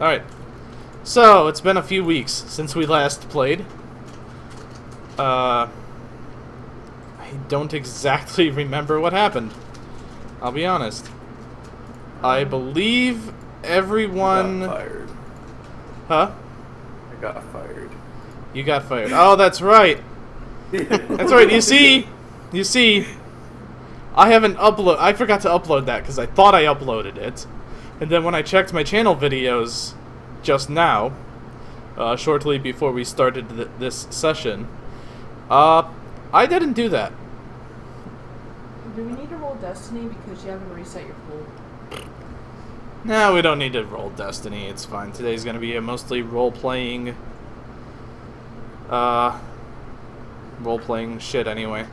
Alright. So, it's been a few weeks since we last played. I don't exactly remember what happened. I'll be honest. I believe everyone... I got fired. Huh? I got fired. You got fired. Oh, that's right. That's right. You see, I haven't upload. I forgot to upload that because I thought I uploaded it, and then when I checked my channel videos just now, shortly before we started this session, I didn't do that. Do we need to roll Destiny because you haven't reset your pool? No, we don't need to roll Destiny. It's fine. Today's gonna be a mostly role-playing shit anyway.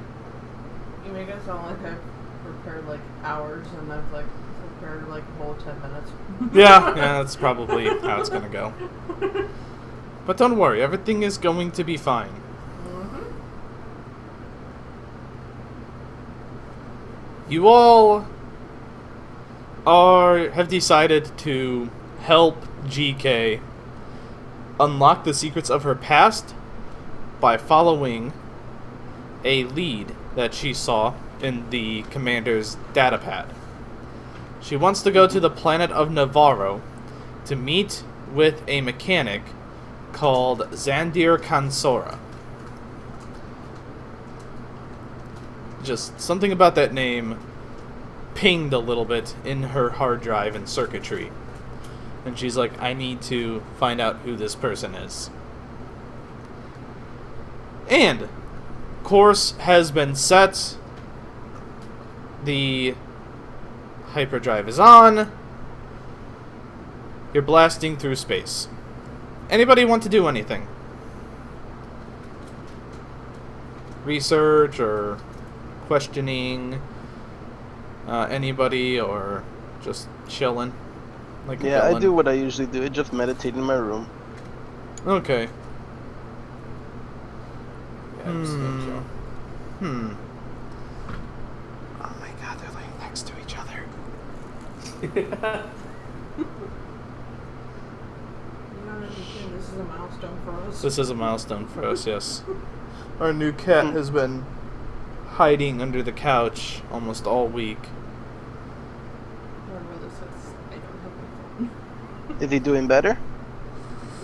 You make it sound like I've prepared like hours and I've like prepared like a whole 10 minutes. Yeah, that's probably how it's gonna go. But don't worry, everything is going to be fine. Mm-hmm. You all have decided to help GK unlock the secrets of her past by following a lead that she saw in the commander's datapad. She wants to go to the planet of Nevarro to meet with a mechanic called Zandir Kansora. Just something about that name pinged a little bit in her hard drive and circuitry. And she's like, I need to find out who this person is. And course has been set. The hyperdrive is on. You're blasting through space. Anybody want to do anything? Research or questioning anybody, or just chilling? Like yeah, I do what I usually do. I just meditate in my room. Okay. Yeah, I'm so. Oh my god, they're laying next to each other. You don't understand, this is a milestone for us. This is a milestone for us, yes. Our new cat has been hiding under the couch almost all week. My brother says I don't have my phone. Is he doing better?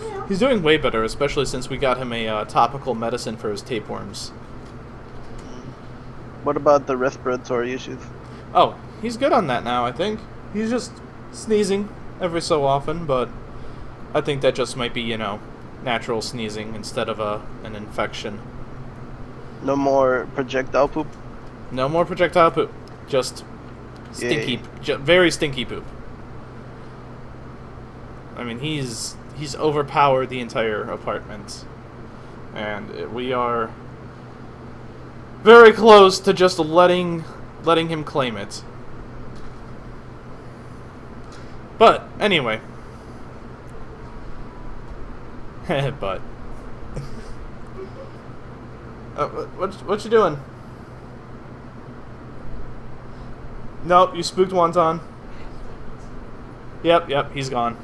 Yeah. He's doing way better, especially since we got him a topical medicine for his tapeworms. What about the respiratory issues? Oh, he's good on that now, I think. He's just sneezing every so often, but I think that just might be, natural sneezing instead of an infection. No more projectile poop? No more projectile poop. Just stinky, very stinky poop. I mean, he's overpowered the entire apartment, and we are very close to just letting him claim it. But anyway, but what you doing? Nope, you spooked Wonton. Yep, he's gone.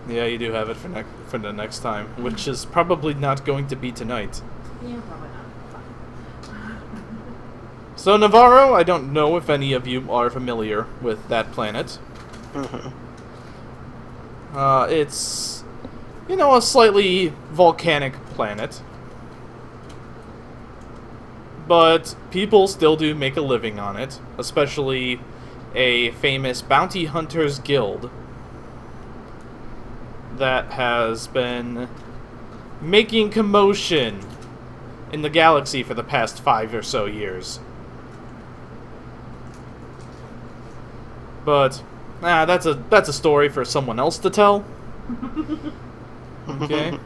Yeah, you do have it for the next time, which is probably not going to be tonight. Yeah, probably not. So Nevarro, I don't know if any of you are familiar with that planet. Mm-hmm. It's, a slightly volcanic planet. But people still do make a living on it, especially a famous bounty hunters guild that has been making commotion in the galaxy for the past 5 or so years. But that's a story for someone else to tell. Okay?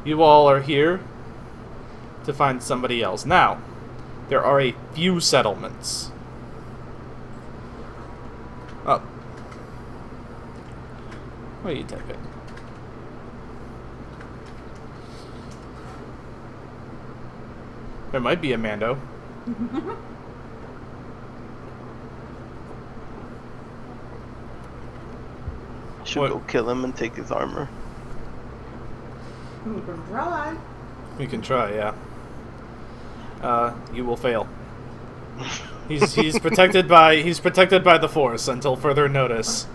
You all are here to find somebody else. Now, there are a few settlements. Oh. What are you typing? There might be a Mando. Should What? go kill him and take his armor. We can try. We can try, yeah. You will fail. He's protected by the Force until further notice.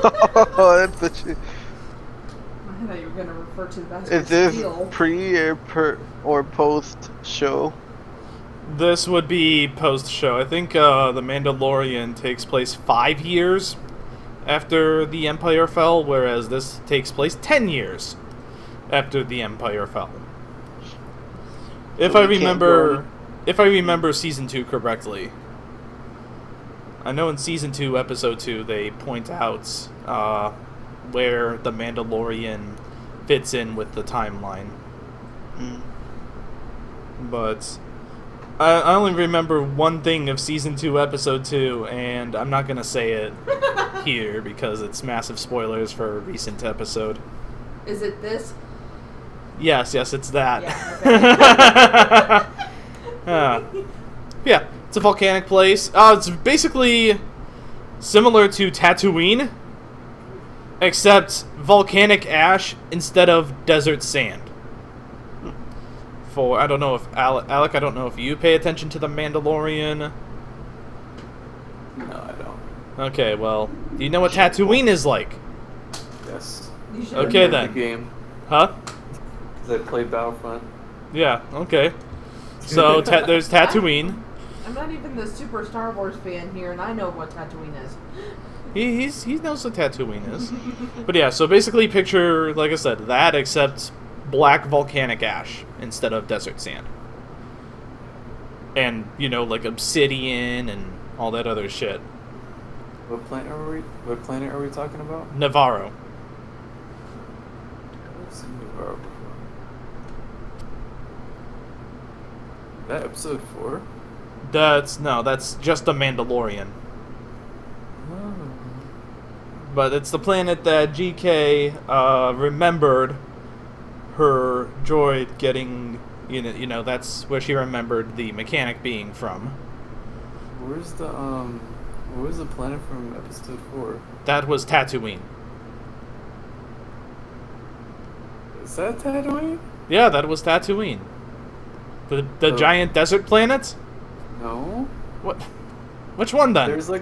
Oh, that's such a... I thought you were gonna refer to the basket Is this steel. pre or post show? This would be post-show. I think The Mandalorian takes place 5 years after the Empire fell, whereas this takes place 10 years after the Empire fell. If So I we can't remember season 2 correctly. I know in season 2, episode 2, they point out where the Mandalorian fits in with the timeline. Mm. But I only remember one thing of season 2, episode 2, and I'm not gonna say it here because it's massive spoilers for a recent episode. Is it this? Yes, it's that. Yeah, Yeah, it's a volcanic place. It's basically similar to Tatooine, except volcanic ash instead of desert sand. I don't know if Alec, I don't know if you pay attention to The Mandalorian. No, I don't. Okay, well, do you know what Tatooine is like? Yes. You should Okay, I played then. The game. Huh? Because I played Battlefront. Yeah, okay. So, there's Tatooine. I'm not even the super Star Wars fan here, and I know what Tatooine is. He knows what Tatooine is. But yeah, so basically picture, like I said, that except black volcanic ash instead of desert sand. And, like obsidian and all that other shit. What planet are we talking about? Nevarro. I've seen Nevarro before. That episode 4? That's just the Mandalorian. Oh. But it's the planet that GK remembered her droid getting, that's where she remembered the mechanic being from. Where's the planet from episode 4? That was Tatooine. Is that Tatooine? Yeah, that was Tatooine. The Oh. giant desert planet? No. What? Which one then? There's the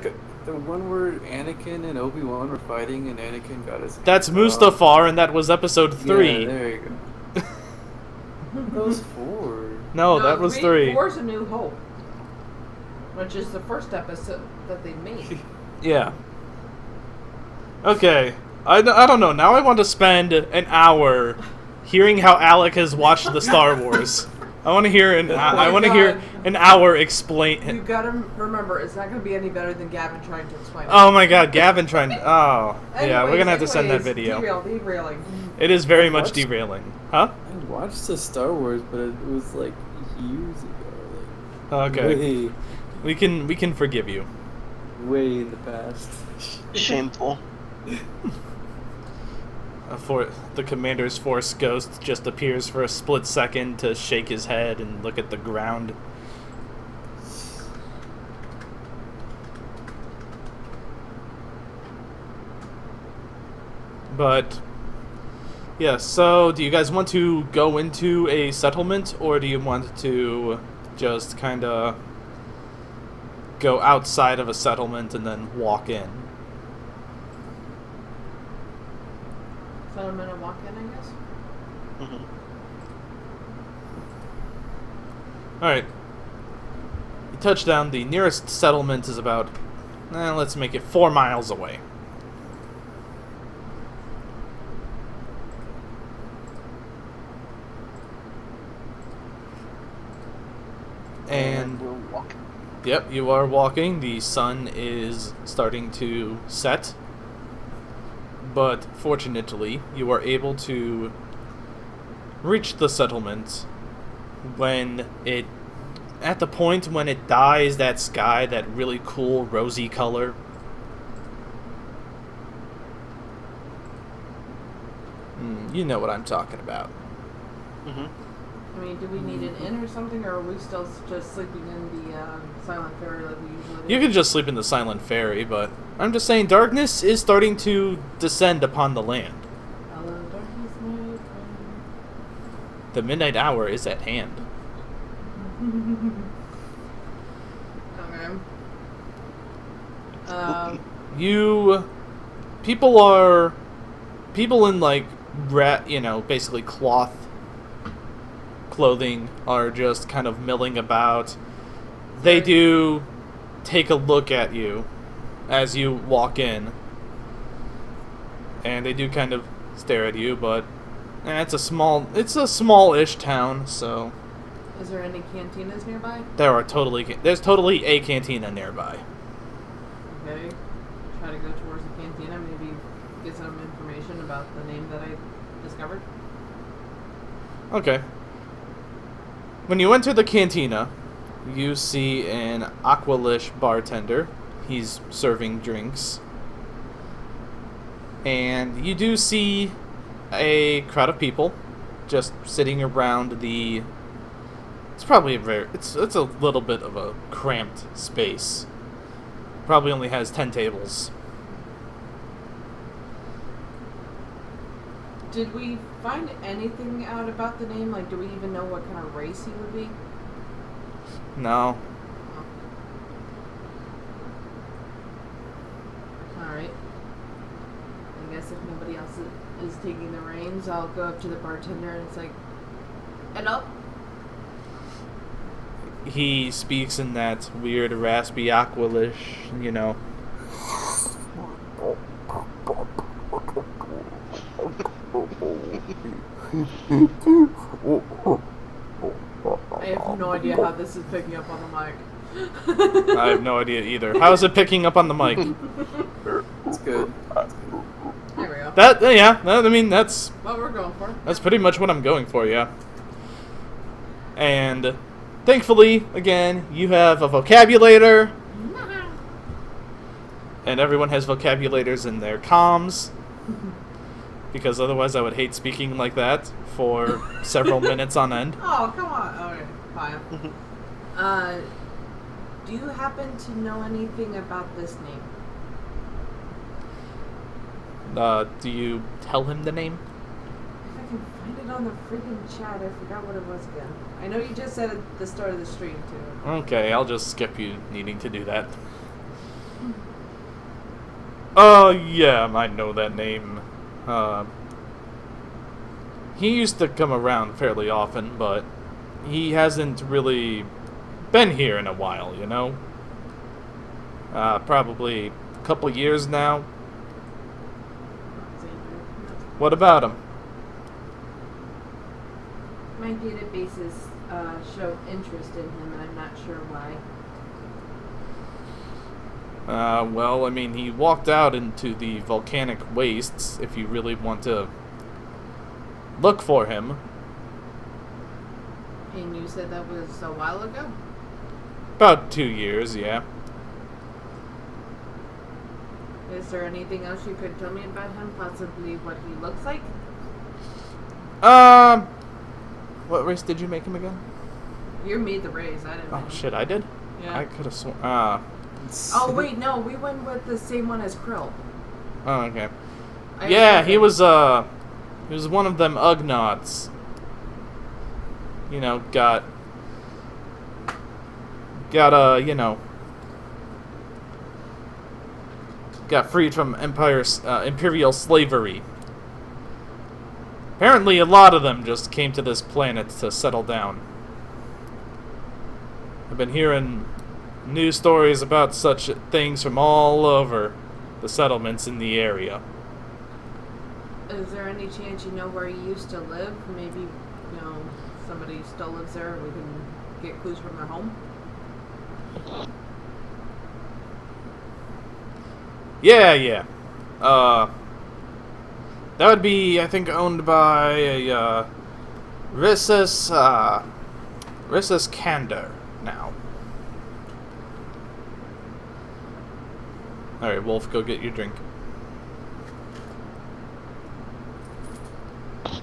one where Anakin and Obi-Wan were fighting and Anakin got his... That's Mustafar, and that was episode 3. Yeah, there you go. That was 4. No, that was 3. 4's A New Hope, which is the first episode that they made. Yeah. Okay. I don't know. Now I want to spend an hour hearing how Alec has watched the Star Wars. I want to hear an hour explain. You gotta remember, it's not gonna be any better than Gavin trying to explain it. Oh my God, Gavin trying. Oh, yeah, we're gonna have to send that Anyways, video. Derailing. It is very much What? derailing, huh? I watched the Star Wars, but it was like years ago. Okay, Way, we can forgive you. way in the past. Shameful. The commander's Force ghost just appears for a split second to shake his head and look at the ground. But yeah, so do you guys want to go into a settlement, or do you want to just kind of go outside of a settlement and then walk in? Settlement and walk in, I guess. Mhm. Alright. You touch down. The nearest settlement is about, let's make it 4 miles away. And we're walking. yep, you are walking. The sun is starting to set. But fortunately, you are able to reach the settlement at the point when it dyes that sky that really cool rosy color. You know what I'm talking about. Mhm. I mean, do we need an inn or something, or are we still just sleeping in the Silent Ferry like we usually do? You could just sleep in the Silent Ferry, but I'm just saying darkness is starting to descend upon the land. Hello, darkness, my friend. The midnight hour is at hand. Okay. People in like basically cloth clothing are just kind of milling about. They do take a look at you as you walk in, and they do kind of stare at you, but it's a small-ish town, so Is there any cantinas nearby? there's totally a cantina nearby. Okay. Try to go towards the cantina, maybe get some information about the name that I discovered. Okay. When you enter the cantina, you see an Aqualish bartender. He's serving drinks. And you do see a crowd of people just sitting around the... It's probably it's a little bit of a cramped space. Probably only has 10 tables. Did we find anything out about the name? Like, do we even know what kind of race he would be? No. Alright. I guess if nobody else is taking the reins, I'll go up to the bartender and it's like, hello? He speaks in that weird, raspy Aqualish, I have no idea how this is picking up on the mic. I have no idea either. How is it picking up on the mic? It's good. There we go. That's What we're going for. That's pretty much what I'm going for, yeah. And thankfully, again, you have a vocabulator. And everyone has vocabulators in their comms. Because otherwise I would hate speaking like that for several minutes on end. Oh, come on. Okay, fine. Do you happen to know anything about this name? Do you tell him the name? If I can find it on the freaking chat, I forgot what it was again. I know you just said at the start of the stream, too. Okay, I'll just skip you needing to do that. Oh, yeah, I know that name. He used to come around fairly often, but he hasn't really been here in a while, Probably a couple years now. What about him? My databases show interest in him, and I'm not sure why. Well, he walked out into the volcanic wastes, if you really want to look for him. And you said that was a while ago? About 2 years, yeah. Is there anything else you could tell me about him? Possibly what he looks like? What race did you make him again? You made the raise, I didn't. Oh, shit, I did? Yeah. I could have sworn... Oh, wait, no, we went with the same one as Krill. Oh, okay. Yeah, he was one of them Ugnaughts. Got freed from imperial slavery. Apparently a lot of them just came to this planet to settle down. I've been hearing news stories about such things from all over the settlements in the area. Is there any chance you know where he used to live? Maybe, somebody still lives there and we can get clues from their home? Yeah. That would be, I think, owned by a Rissus Candor now. Alright, Wolf, go get your drink.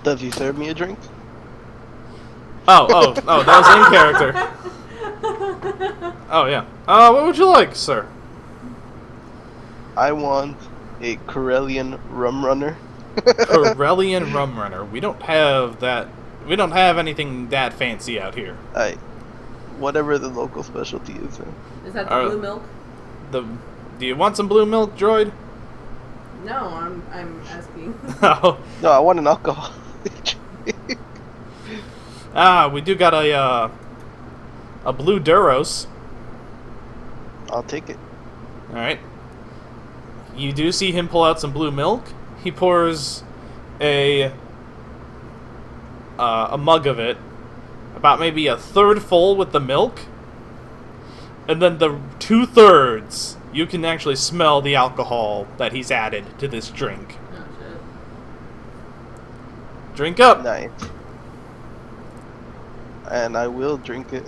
Does he serve me a drink? Oh, that was in character. Oh, yeah. What would you like, sir? I want a Corellian rum runner. Corellian rum runner. We don't have that. We don't have anything that fancy out here. Whatever the local specialty is. Is that the blue milk? Do you want some blue milk, Droid? No, I'm asking. Oh. No, I want an alcohol. We do got a blue Duros. I'll take it. All right. You do see him pull out some blue milk. He pours a mug of it, about maybe a third full with the milk, and then the 2/3 you can actually smell the alcohol that he's added to this drink. Oh shit. Drink up. Nice. And I will drink it.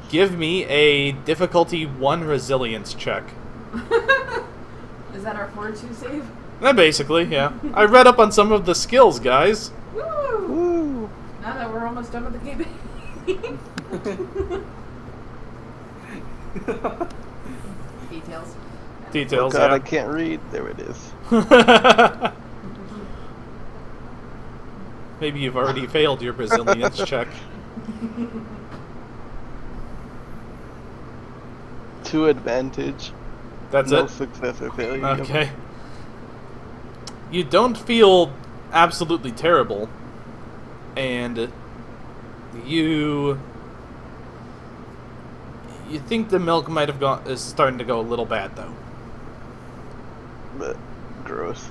Give me a difficulty 1 resilience check. Is that our fortitude save? Basically, yeah. I read up on some of the skills, guys. Woo! Woo! Now that we're almost done with the campaign. Details. Oh Details, God, yeah. I can't read. There it is. Maybe you've already failed your resilience check. 2 advantage. That's no it? success or failure. Okay. You don't feel absolutely terrible, and you think the milk might have is starting to go a little bad, though. But gross.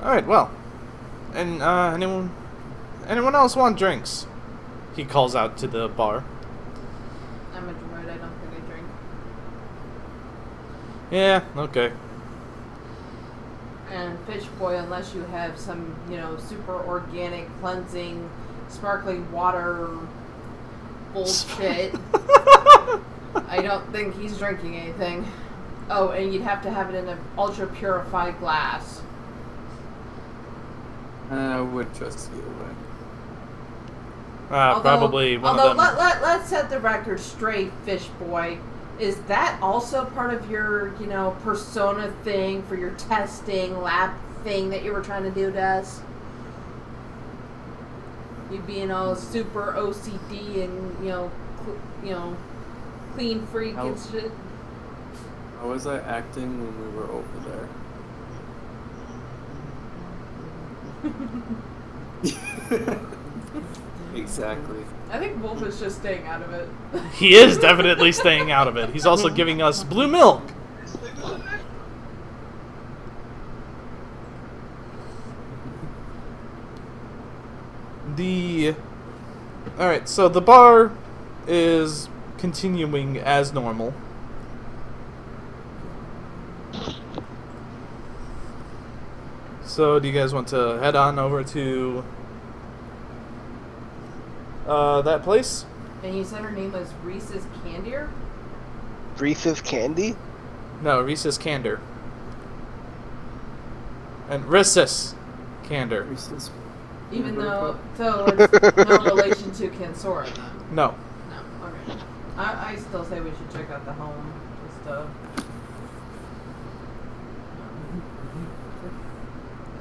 All right, well, and anyone else want drinks? He calls out to the bar. I'm a droid, I don't think I drink. Yeah, okay. And Fish Boy, unless you have some, super organic, cleansing, sparkling water bullshit, I don't think he's drinking anything. Oh, and you'd have to have it in an ultra purified glass. I would trust you away. Probably one of them. Let's set the record straight, Fish Boy. Is that also part of your, persona thing for your testing lab thing that you were trying to do to us? You being all super OCD and clean freak and shit. How was I acting when we were over there? Exactly. I think Wolf is just staying out of it. He is definitely staying out of it. He's also giving us blue milk. Alright, so the bar is continuing as normal. So, do you guys want to head on over to that place? And you said her name was Reese's Candier? Reese's Candy? No, Reese's Candor. And Reese's Candor. Reese's. Even though, so it's no relation to Kansora then? No. No, okay. I still say we should check out the home, just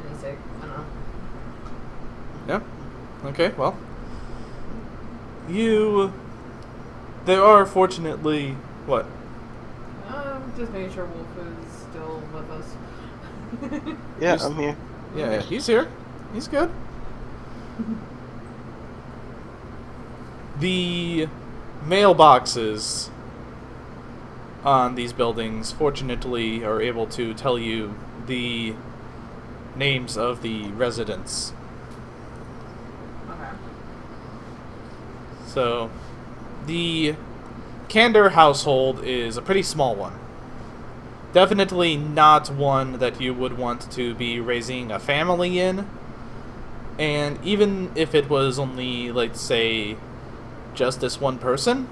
any sake, I don't know. Yeah. Okay, well. There are fortunately, what? Just making sure Wolf is still with us. Yeah, He's- I'm here. Yeah, he's here. He's good. The mailboxes on these buildings, fortunately, are able to tell you the names of the residents. Okay. So, the Candor household is a pretty small one. Definitely not one that you would want to be raising a family in. And even if it was only, let's say, just this one person,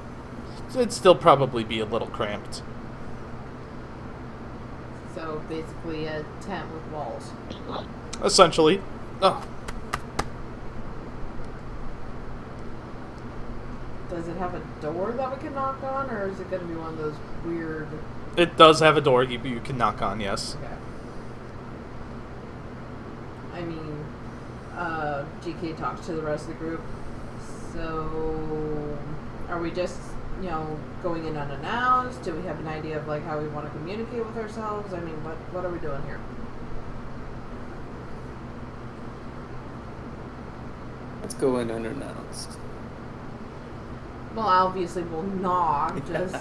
it'd still probably be a little cramped. So basically a tent with walls. Essentially. Oh. Does it have a door that we can knock on, or is it going to be one of those weird... It does have a door you can knock on, yes. Okay. I mean, GK talks to the rest of the group. So, are we just, going in unannounced? Do we have an idea of, like, how we want to communicate with ourselves? I mean, what are we doing here? Let's go in unannounced. Well, obviously we'll knock, just...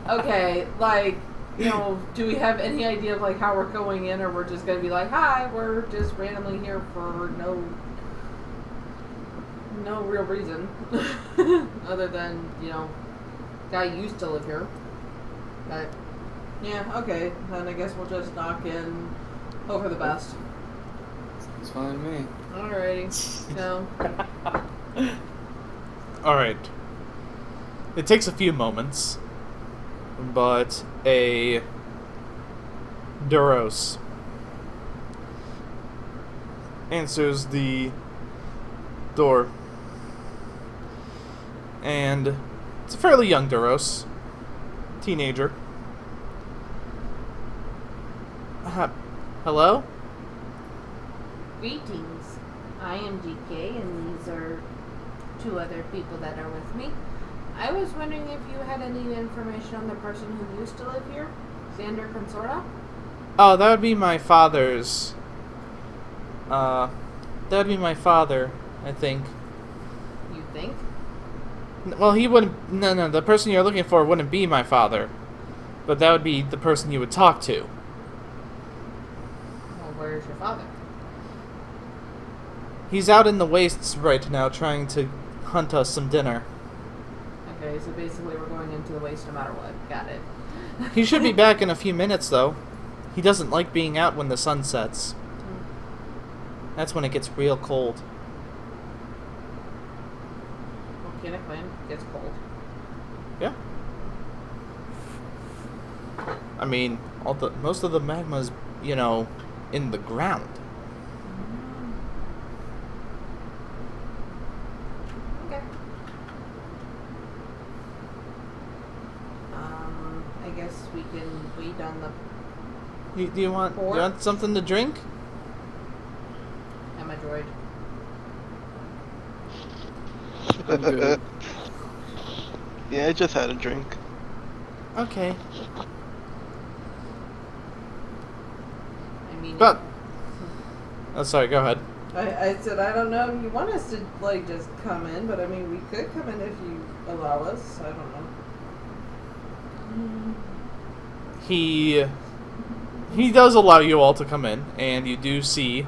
Okay, like, do we have any idea of, like, how we're going in, or we're just going to be like, hi, we're just randomly here for no real reason. Other than, guy used to live here. But, yeah, okay, then I guess we'll just knock in, hope for the best. It's fine with me. Alrighty, no. Alright. It takes a few moments, but a Duros answers the door. And it's a fairly young Duros. Teenager. Hello? Greetings. I am GK, and these are 2 other people that are with me. I was wondering if you had any information on the person who used to live here, Xander Consorta? Oh, that would be my father's. That would be my father, I think. You think? Well, he wouldn't. No, the person you're looking for wouldn't be my father. But that would be the person you would talk to. Well, where's your father? He's out in the wastes right now trying to hunt us some dinner. Okay, so basically we're going into the waste no matter what. Got it. He should be back in a few minutes, though. He doesn't like being out when the sun sets. That's when it gets real cold. Volcanic land gets cold. Yeah. I mean, most of the magma's, in the ground. Okay. I guess we can wait on the... Do you want something to drink? I'm a droid. I'm good. Yeah, I just had a drink. Okay. I mean... But... Oh, sorry, go ahead. I said, I don't know if you want us to, like, just come in, but I mean, we could come in if you allow us. I don't know. He does allow you all to come in, and you do see,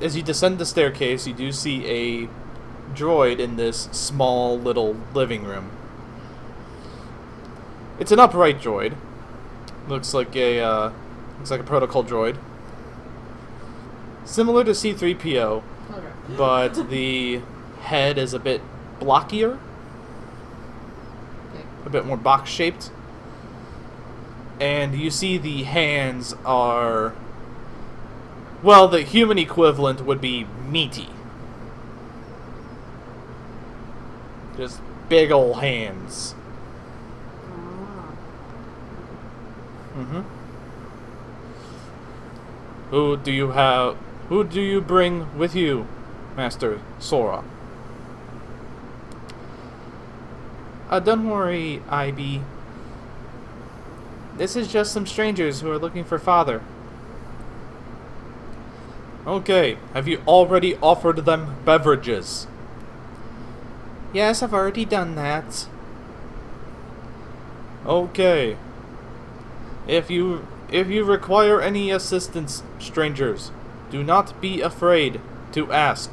as you descend the staircase, you do see a droid in this small little living room. It's an upright droid. Looks like a protocol droid. Similar to C-3PO, Okay. but the head is a bit blockier, Okay. a bit more box-shaped. And you see the hands are... Well, the human equivalent would be meaty. Just big ol' hands. Mm-hmm. Who do you bring with you, Master Sora? Don't worry, IB. This is just some strangers who are looking for father. Okay, have you already offered them beverages? Yes, I've already done that. Okay. If you require any assistance, strangers, do not be afraid to ask.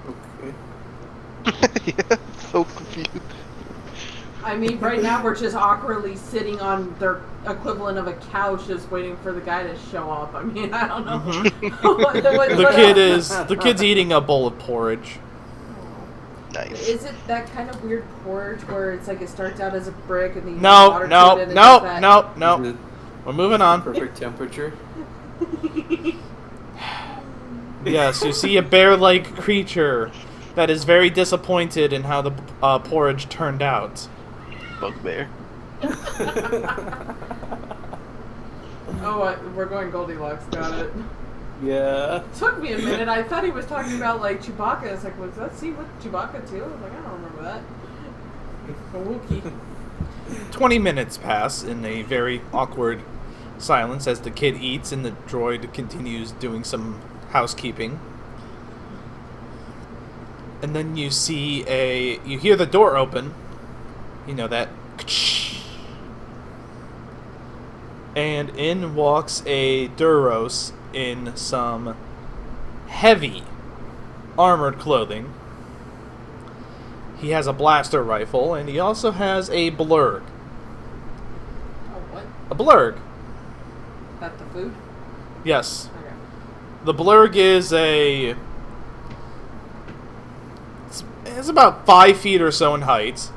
Okay. Yeah, so confused. I mean, right now we're just awkwardly sitting on their equivalent of a couch, just waiting for the guy to show up. I mean, I don't know. The kid's eating a bowl of porridge. Nice. Is it that kind of weird porridge where it's like it starts out as a brick and then you No, water no, to it and no, it does that? no, Isn't no. it We're moving on. perfect temperature? Yes, you see a bear-like creature that is very disappointed in how the porridge turned out. Bugbear. Oh, we're going Goldilocks. Got it. Yeah. Took me a minute. I thought he was talking about like Chewbacca. It's like, was that scene with Chewbacca too? I was like, I don't remember that. A Wookiee. 20 minutes pass in a very awkward silence as the kid eats and the droid continues doing some housekeeping. And then you you hear the door open. You know that. And in walks a Duros in some heavy armored clothing. He has a blaster rifle, and he also has a blurg. Oh, what? A blurg. That the food? Yes. Okay. The blurg is it's about 5 feet or so in height,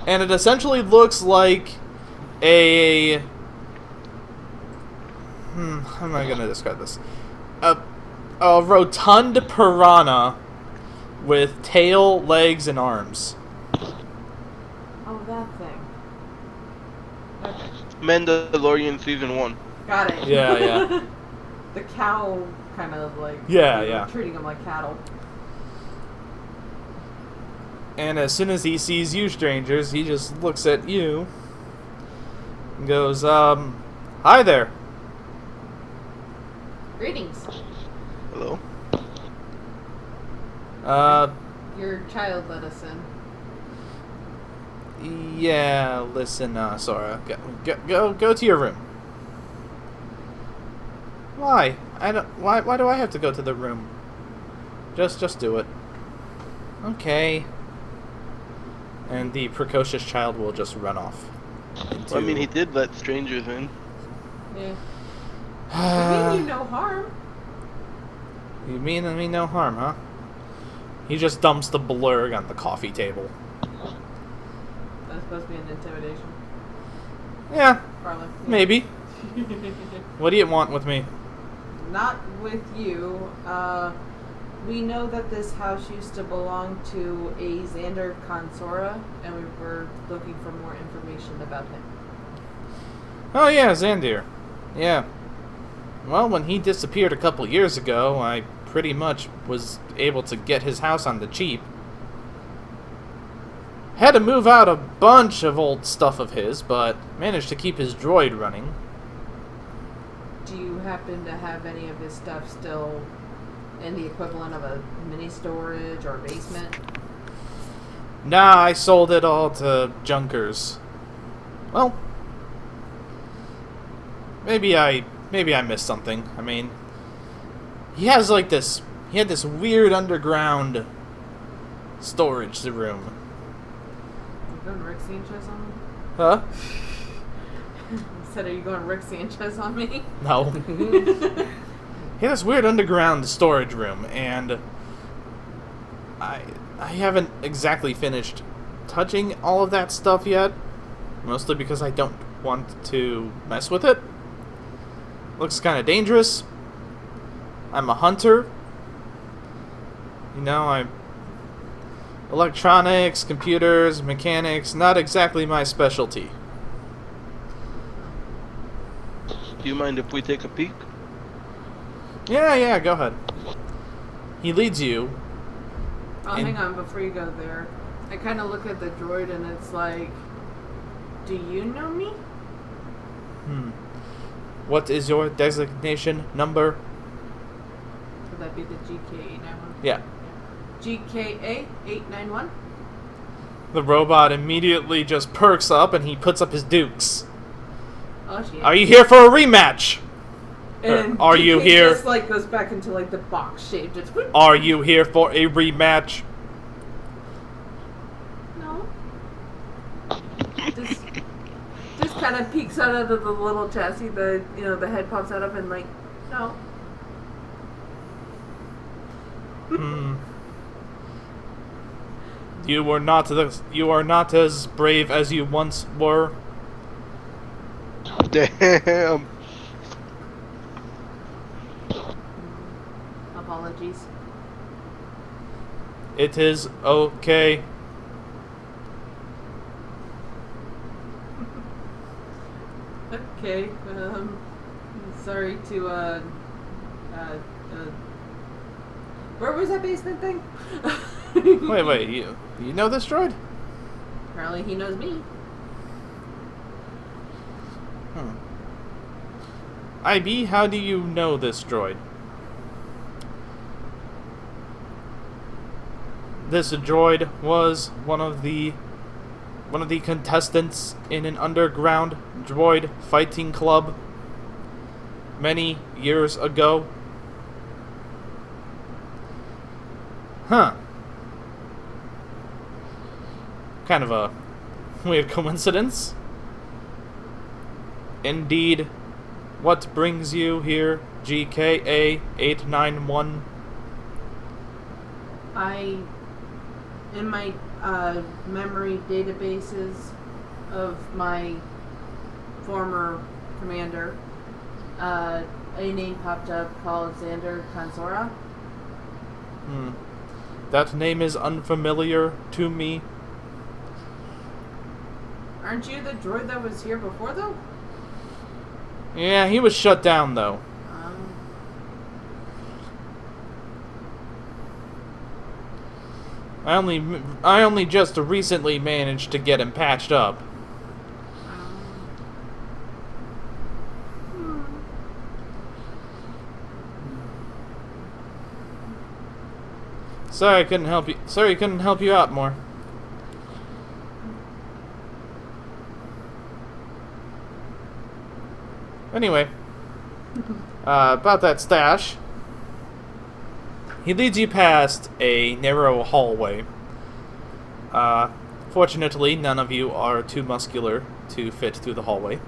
and it essentially looks like a how am I gonna describe this? A rotund piranha with tail, legs, and arms. Oh, that thing. Okay. Mandalorian season 1. Got it. Yeah, yeah. The cow kind of like. Yeah, yeah. Treating them like cattle. And as soon as he sees you strangers, he just looks at you and goes, hi there. Greetings. Hello. Your child let us in. Yeah, listen, Sora, go to your room. Why? Why do I have to go to the room? Just do it. Okay. And the precocious child will just run off. Well, I mean, he did let strangers in. Yeah. I mean you no harm. You mean I mean no harm, huh? He just dumps the blurg on the coffee table. That's supposed to be an intimidation. Yeah, Probably. maybe. What do you want with me? Not with you. We know that this house used to belong to a Xander Consora, and we were looking for more information about him. Oh yeah, Xandir. Yeah. Well, when he disappeared a couple years ago, I pretty much was able to get his house on the cheap. Had to move out a bunch of old stuff of his, but managed to keep his droid running. Do you happen to have any of his stuff still in the equivalent of a mini storage or basement? Nah, I sold it all to junkers. Well, maybe I missed something. I mean, he had this weird underground storage room. You going Rick Sanchez on me? Huh? I said, are you going Rick Sanchez on me? No. He had this weird underground storage room, and I haven't exactly finished touching all of that stuff yet. Mostly because I don't want to mess with it. Looks kind of dangerous. I'm a hunter. You know, electronics, computers, mechanics, not exactly my specialty. Do you mind if we take a peek? Yeah, go ahead. He leads you. Oh, hang on, before you go there. I kind of look at the droid and it's like, do you know me? What is your designation number? Would that be the GKA91? Yeah. GKA 891? The robot immediately just perks up and he puts up his dukes. Oh, shit. Are you here for a rematch? And Are you GK here? just like goes back into like the box shape. Just whoop. Are you here for a rematch? No. kind of peeks out of the little chassis. The head pops out of and like, no. Hmm. You are not as brave as you once were. Damn. Apologies. It is okay. Okay. Sorry to where was that basement thing? Wait, you know this droid? Apparently he knows me. IB, how do you know this droid? This droid was one of the contestants in an underground droid fighting club many years ago. Huh. Kind of a weird coincidence. Indeed. What brings you here, GKA 891? In my memory databases of my former commander, a name popped up called Xander Consora. That name is unfamiliar to me. Aren't you the droid that was here before, though? Yeah, he was shut down, though. I only just recently managed to get him patched up. Sorry I couldn't help you. Sorry I couldn't help you out more. Anyway, about that stash. He leads you past a narrow hallway. Fortunately, none of you are too muscular to fit through the hallway.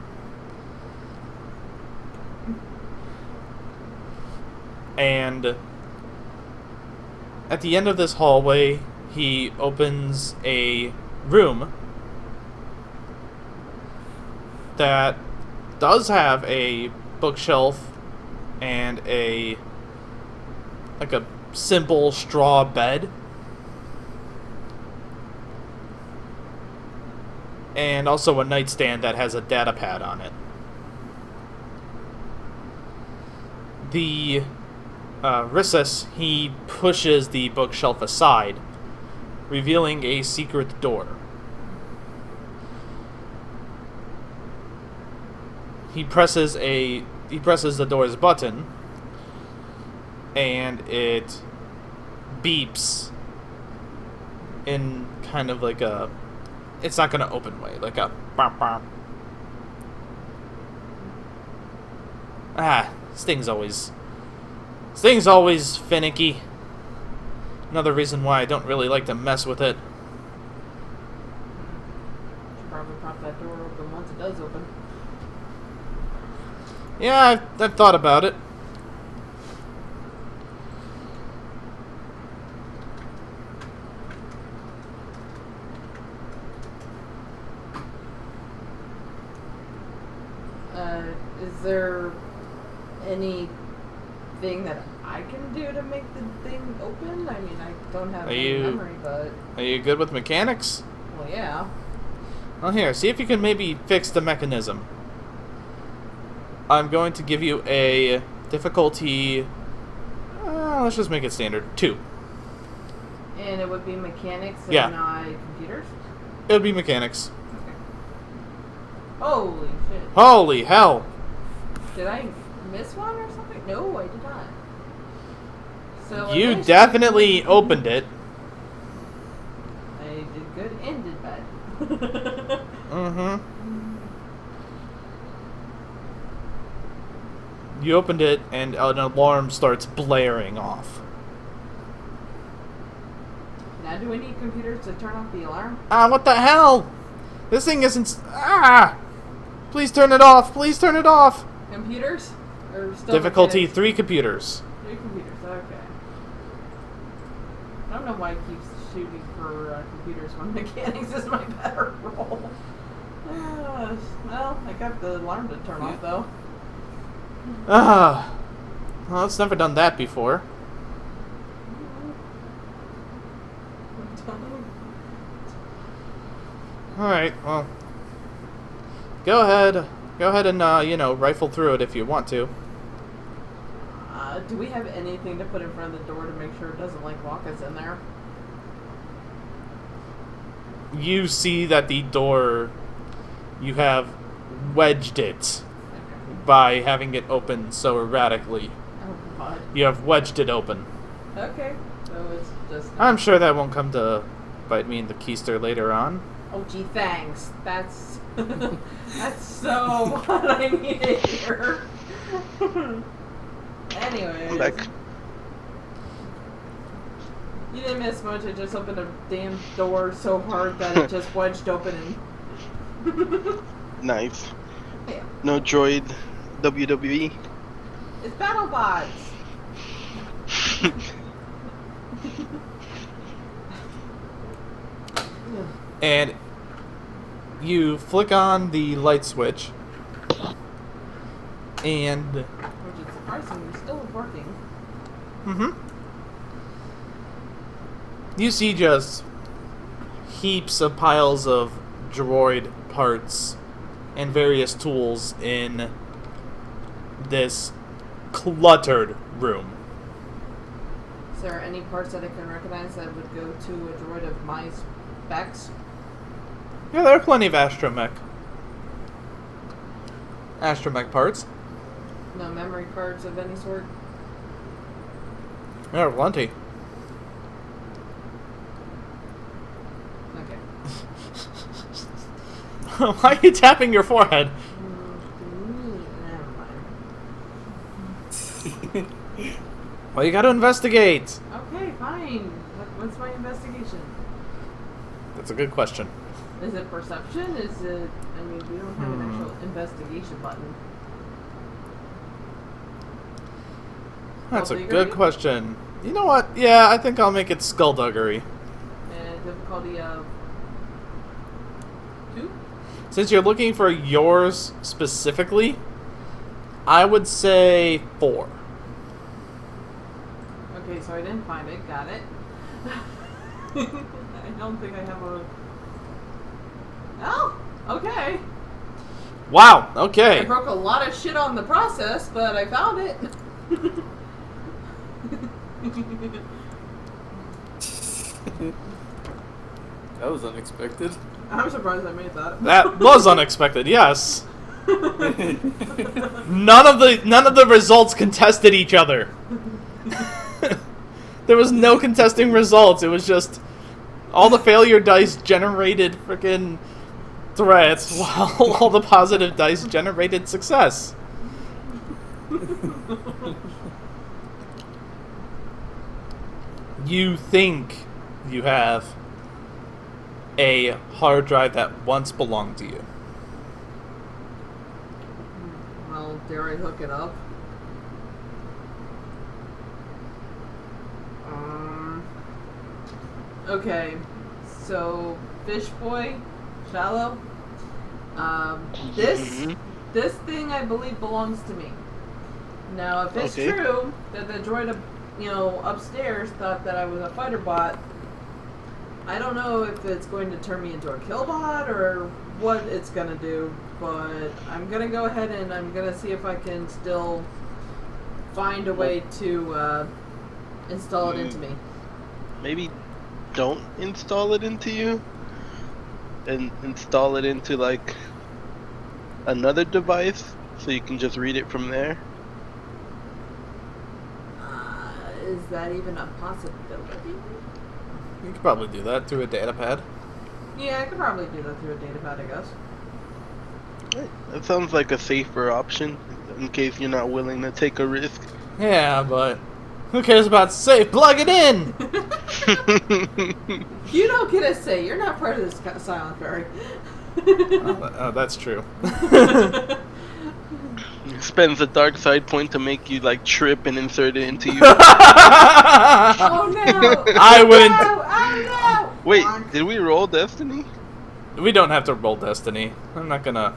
And at the end of this hallway, he opens a room that does have a bookshelf and a simple straw bed, and also a nightstand that has a data pad on it. The recess, he pushes the bookshelf aside, revealing a secret door. He presses the door's button, and it beeps in kind of like a, it's not going to open way, like a bop bop. Sting's always finicky. Another reason why I don't really like to mess with it. Should probably pop that door open once it does open. Yeah, I've thought about it. Is there anything that I can do to make the thing open? I mean, I don't have any memory, but... Are you good with mechanics? Well, yeah. Well, here, see if you can maybe fix the mechanism. I'm going to give you a difficulty... let's just make it standard. 2. And it would be mechanics and Yeah. not computers? It would be mechanics. Okay. Holy shit. Holy hell! Did I miss one or something? No, I did not. So I You managed definitely to- opened it. I did good and did bad. Mm-hmm. You opened it, and an alarm starts blaring off. Now, do we need computers to turn off the alarm? What the hell? This thing isn't... Please turn it off! Please turn it off! Computers? Or still Difficulty mechanics? 3 computers. 3 computers, okay. I don't know why it keeps shooting for computers when mechanics is my better role. Well, I got the alarm to turn off though. Well, it's never done that before. Alright, well. Go ahead and, rifle through it if you want to. Do we have anything to put in front of the door to make sure it doesn't, lock us in there? You see that the door, you have wedged it Okay. by having it open so erratically. Oh, God. You have wedged it open. Okay. So it's just... I'm sure that won't come to bite me in the keister later on. Oh, gee, thanks. That's... that's so what I needed here. Anyways. Like, You didn't miss much. I just opened a damn door so hard that it just wedged open and... nice. Yeah. No droid WWE. It's BattleBots! And you flick on the light switch, and Which is surprisingly still working. you see just heaps of piles of droid parts and various tools in this cluttered room. Is there any parts that I can recognize that would go to a droid of my specs? Yeah, there are plenty of astromech parts. No memory cards of any sort? There are plenty. Okay. Why are you tapping your forehead? Never mind. Well, you gotta investigate. Okay, fine. What's my investigation? That's a good question. Is it perception? Is it... I mean, we don't have an actual investigation button. That's a Skullduggery? good question. You know what? Yeah, I think I'll make it skullduggery. And difficulty of... 2? Since you're looking for yours specifically, I would say 4. Okay, so I didn't find it. Got it. I don't think I have a... Oh! Okay. Wow, I okay. broke a lot of shit on the process, but I found it. That was unexpected. I'm surprised I made that. That was unexpected, yes. None of the results contested each other. There was no contesting results. It was just all the failure dice generated frickin' threats, while all the positive dice generated success. You think you have a hard drive that once belonged to you. Well, dare I hook it up? Okay, so Fish Boy, Shallow. This thing I believe belongs to me. Now, if it's Okay. true that the droid, upstairs thought that I was a fighter bot, I don't know if it's going to turn me into a kill bot or what it's gonna do, but I'm gonna go ahead and I'm gonna see if I can still find a way to install it into me. Maybe don't install it into you, and install it into like another device so you can just read it from there. Is that even a possibility? You could probably do that through a datapad. Yeah, I could probably do that through a datapad, I guess. That sounds like a safer option in case you're not willing to take a risk. Yeah, but Who cares about safe? Plug it in! You don't get a say. You're not part of this Silent Ferry. Oh, that's true. Spends a dark side point to make you like trip and insert it into you. Oh no! I wouldn't. No! Oh no! Wait, did we roll Destiny? We don't have to roll Destiny. I'm not gonna.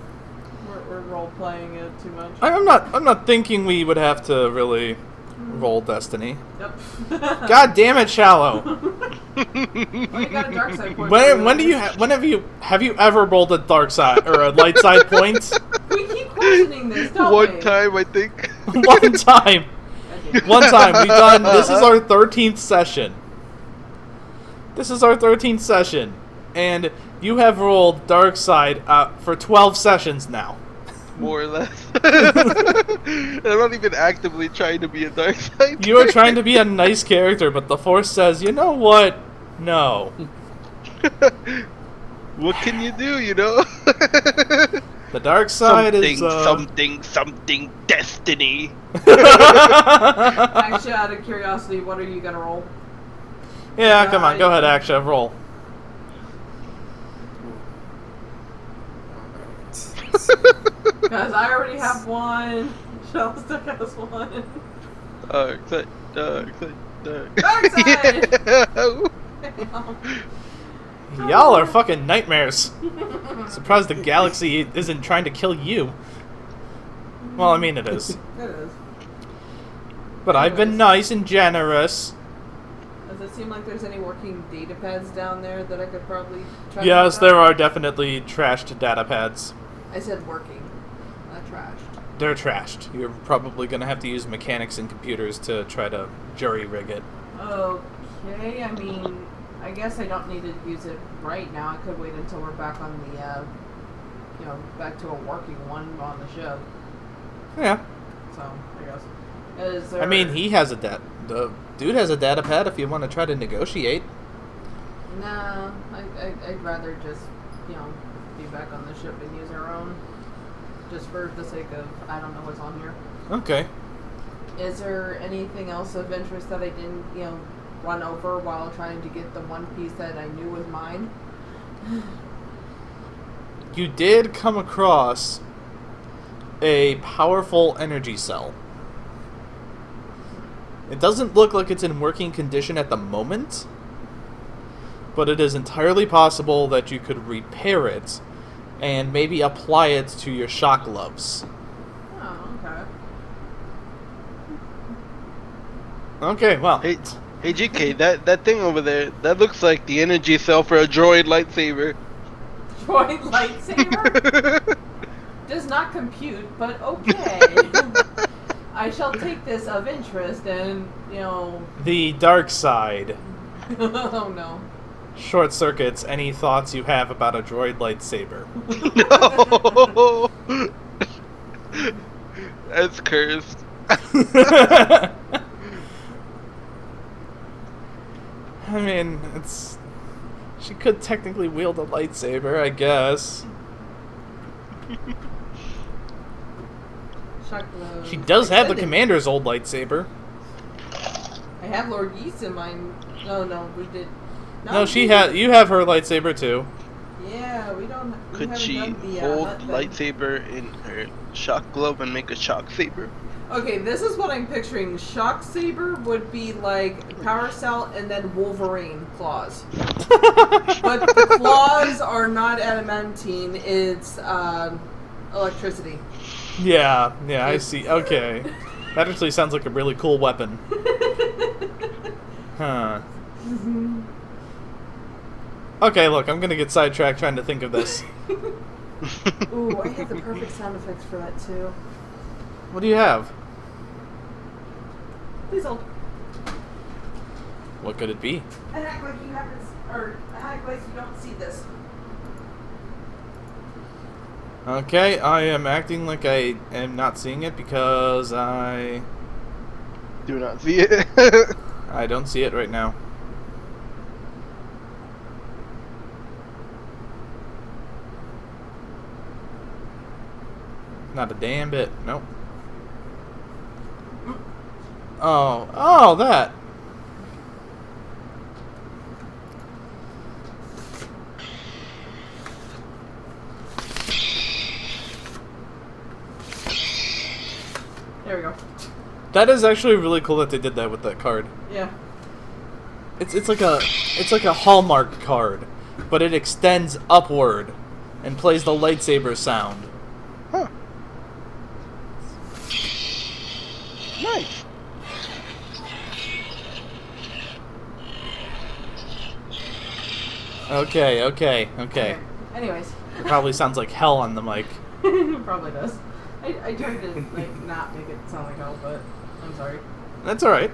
We're role playing it too much. I'm not thinking we would have to really roll Destiny. Yep. God damn it, Shallow. Well, you got a dark side point. When have you ever rolled a dark side or a light side point? We keep questioning this, don't One we? time, I think. One time. One time. We've done. This is our 13th session. This is our 13th session, and you have rolled dark side for 12 sessions now. More or less. I'm not even actively trying to be a dark side. You are trying to be a nice character, but the Force says, you know what? No. What can you do, you know? The dark side is something destiny. Actually, out of curiosity, what are you gonna roll? Yeah, come on, go ahead, Axia, roll. Because I already have one. Shalostek has one. Dark side, dark side, dark Dark side! Y'all are fucking nightmares. Surprised the galaxy isn't trying to kill you. Well, I mean it is. It is. But I've been nice and generous. Does it seem like there's any working data pads down there that I could probably try to Yes, look there up? are definitely trashed data pads. I said working, not trashed. They're trashed. You're probably going to have to use mechanics and computers to try to jury-rig it. Okay, I mean, I guess I don't need to use it right now. I could wait until we're back on the, back to a working one on the ship. Yeah. So, I guess. Is there... I mean, he has a the dude has a data pad if you want to try to negotiate. Nah, I'd rather just, be back on the ship and use our own. Just for the sake of, I don't know what's on here. Okay. Is there anything else of interest that I didn't, run over while trying to get the one piece that I knew was mine? You did come across a powerful energy cell. It doesn't look like it's in working condition at the moment, but it is entirely possible that you could repair it and maybe apply it to your shock gloves. Oh, okay. Okay, well. Hey, GK, that thing over there, that looks like the energy cell for a droid lightsaber. Droid lightsaber? Does not compute, but okay. I shall take this of interest and, The dark side oh no. short circuits any thoughts you have about a droid lightsaber. No! That's cursed. I mean, she could technically wield a lightsaber, I guess. Shock gloves. She does have the Extended. commander's old lightsaber. I have Lord Yeast in mine. No, we did. No, you have her lightsaber too. Yeah, we don't. We Could haven't she done the, hold hut thing. lightsaber in her shock glove and make a shock saber? Okay, this is what I'm picturing. Shock saber would be like power cell and then Wolverine claws. But the claws are not adamantine, it's electricity. Yeah, I see. Okay. That actually sounds like a really cool weapon. Huh. Okay, look, I'm gonna get sidetracked trying to think of this. Ooh, I have the perfect sound effects for that too. What do you have? Please hold. What could it be? And act like you haven't, or act like you don't see this. Okay, I am acting like I am not seeing it because I Do not see it. don't see it right now. Not a damn bit. Nope. Oh, that. There we go. That is actually really cool that they did that with that card. Yeah. It's like a Hallmark card, but it extends upward and plays the lightsaber sound. Huh. Nice. Okay. Anyways. It probably sounds like hell on the mic. Probably does. I tried to like not make it sound like hell, but I'm sorry. That's alright.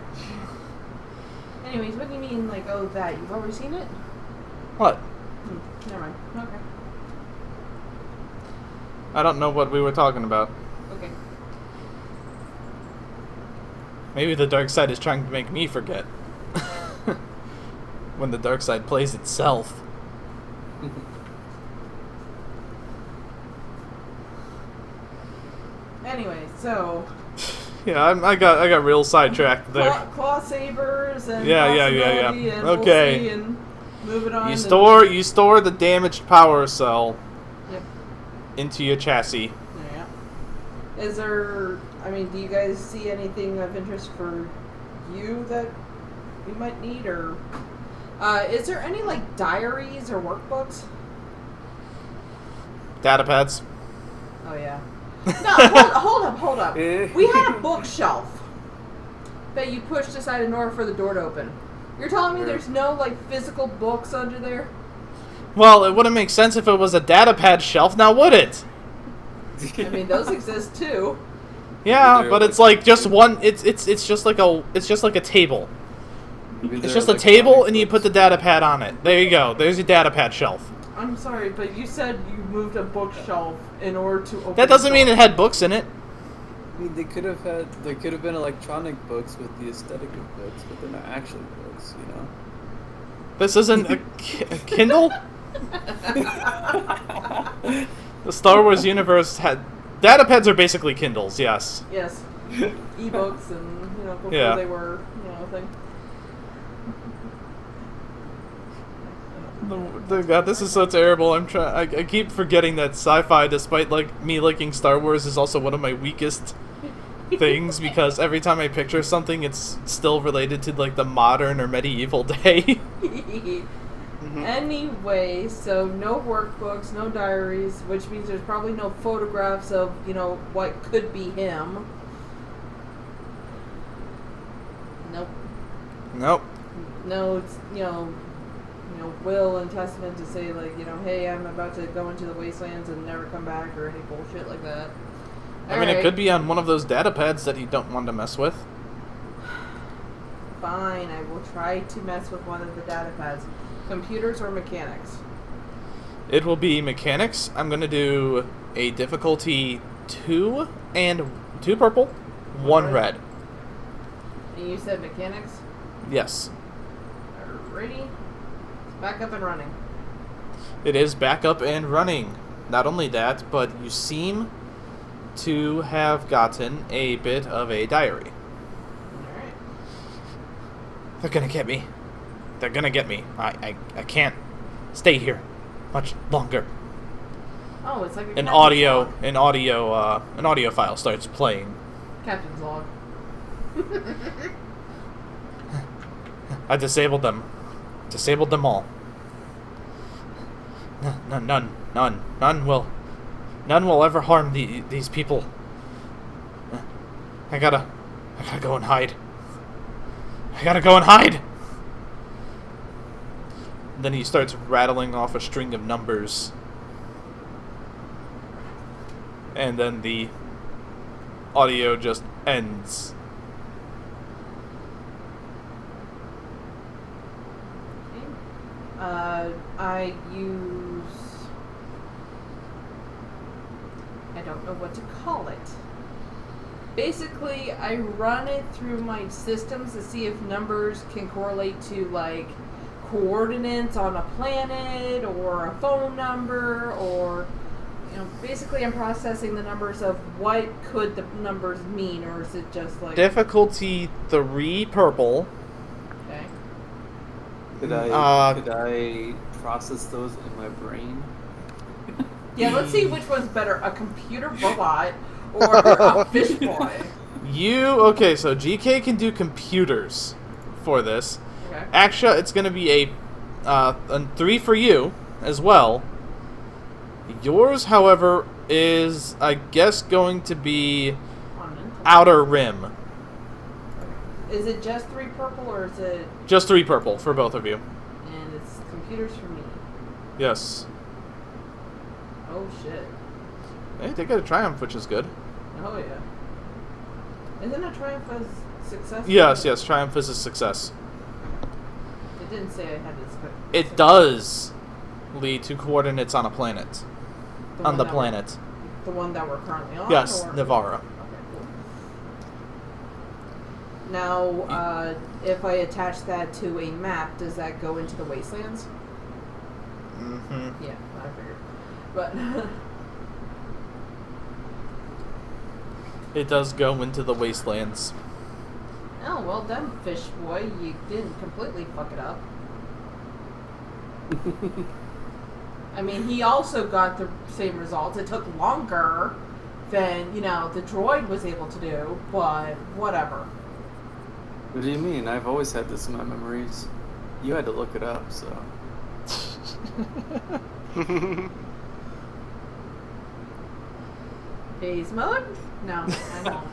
Anyways, what do you mean like that? You've already seen it? What? Never mind. Okay. I don't know what we were talking about. Okay. Maybe the dark side is trying to make me forget. When the dark side plays itself. Anyway, so Yeah, I got real sidetracked there. claw sabers and Yeah. possibility and Okay. we'll see and move it on. You store the damaged power cell Yep. into your chassis. Yeah. Is there? I mean, do you guys see anything of interest for you that we might need, or is there any like diaries or workbooks? Data pads. Oh yeah. No, hold up. We had a bookshelf that you pushed aside a door for the door to open. You're telling me there's no like physical books under there? Well, it wouldn't make sense if it was a data pad shelf, now would it? I mean, those exist too. Yeah, but it's like just one. It's just like a table. It's just a table, and you put the data pad on it. There you go. There's your data pad shelf. I'm sorry, but you said you moved a bookshelf in order to open. That doesn't mean it had books in it. I mean, they could have been electronic books with the aesthetic of books, but they're not actually books, you know? This isn't a Kindle? The Star Wars universe had... Data pads are basically Kindles, yes. Yes. E-books and, before Yeah. they were, a thing. God, this is so terrible. I keep forgetting that sci-fi, despite me liking Star Wars, is also one of my weakest things, because every time I picture something, it's still related to the modern or medieval day. Anyway, so no workbooks, no diaries, which means there's probably no photographs of, what could be him. Nope. Nope. No, it's, will and testament to say, hey, I'm about to go into the wastelands and never come back, or any bullshit like that. I mean, it could be on one of those data pads that you don't want to mess with. Fine, I will try to mess with one of the data pads. Computers or mechanics? It will be mechanics. I'm going to do a difficulty 2 and 2 purple, 1 red. And you said mechanics? Yes. Alrighty. Back up and running. It is back up and running. Not only that, but you seem to have gotten a bit of a diary. Alright. They're gonna get me. They're gonna get me. I can't stay here much longer. Oh, it's like a An captain's audio file starts playing. Captain's log. I disabled them. Disabled them all. None will ever harm these people. I gotta go and hide. Then he starts rattling off a string of numbers. And then the audio just ends. I don't know what to call it. Basically, I run it through my systems to see if numbers can correlate to, coordinates on a planet, or a phone number, or basically I'm processing the numbers of what could the numbers mean, or is it just like... Difficulty 3 purple. Okay. Could I process those in my brain? Yeah, let's see which one's better, a computer robot or a fish boy. Okay, so GK can do computers for this. Okay. Axia, it's going to be a 3 for you as well. Yours, however, is, I guess, going to be Outer Rim. Is it just 3 purple, or is it... Just 3 purple for both of you. And it's computers for me. Yes. Oh, shit. Hey, they got a triumph, which is good. Oh, yeah. Isn't a triumph a success? Yes, triumph is a success. It didn't say I had to... It does lead to coordinates on a planet. On the planet. The one that we're currently on? Yes, or? Nevarro. Okay, cool. Now, if I attach that to a map, does that go into the wastelands? Mm-hmm. Yeah, I figured. But... It does go into the wastelands. Oh, well done, fish boy. You didn't completely fuck it up. I mean, he also got the same results. It took longer than, the droid was able to do, but whatever. What do you mean? I've always had this in my memories. You had to look it up, so... Phase mode? No, I won't.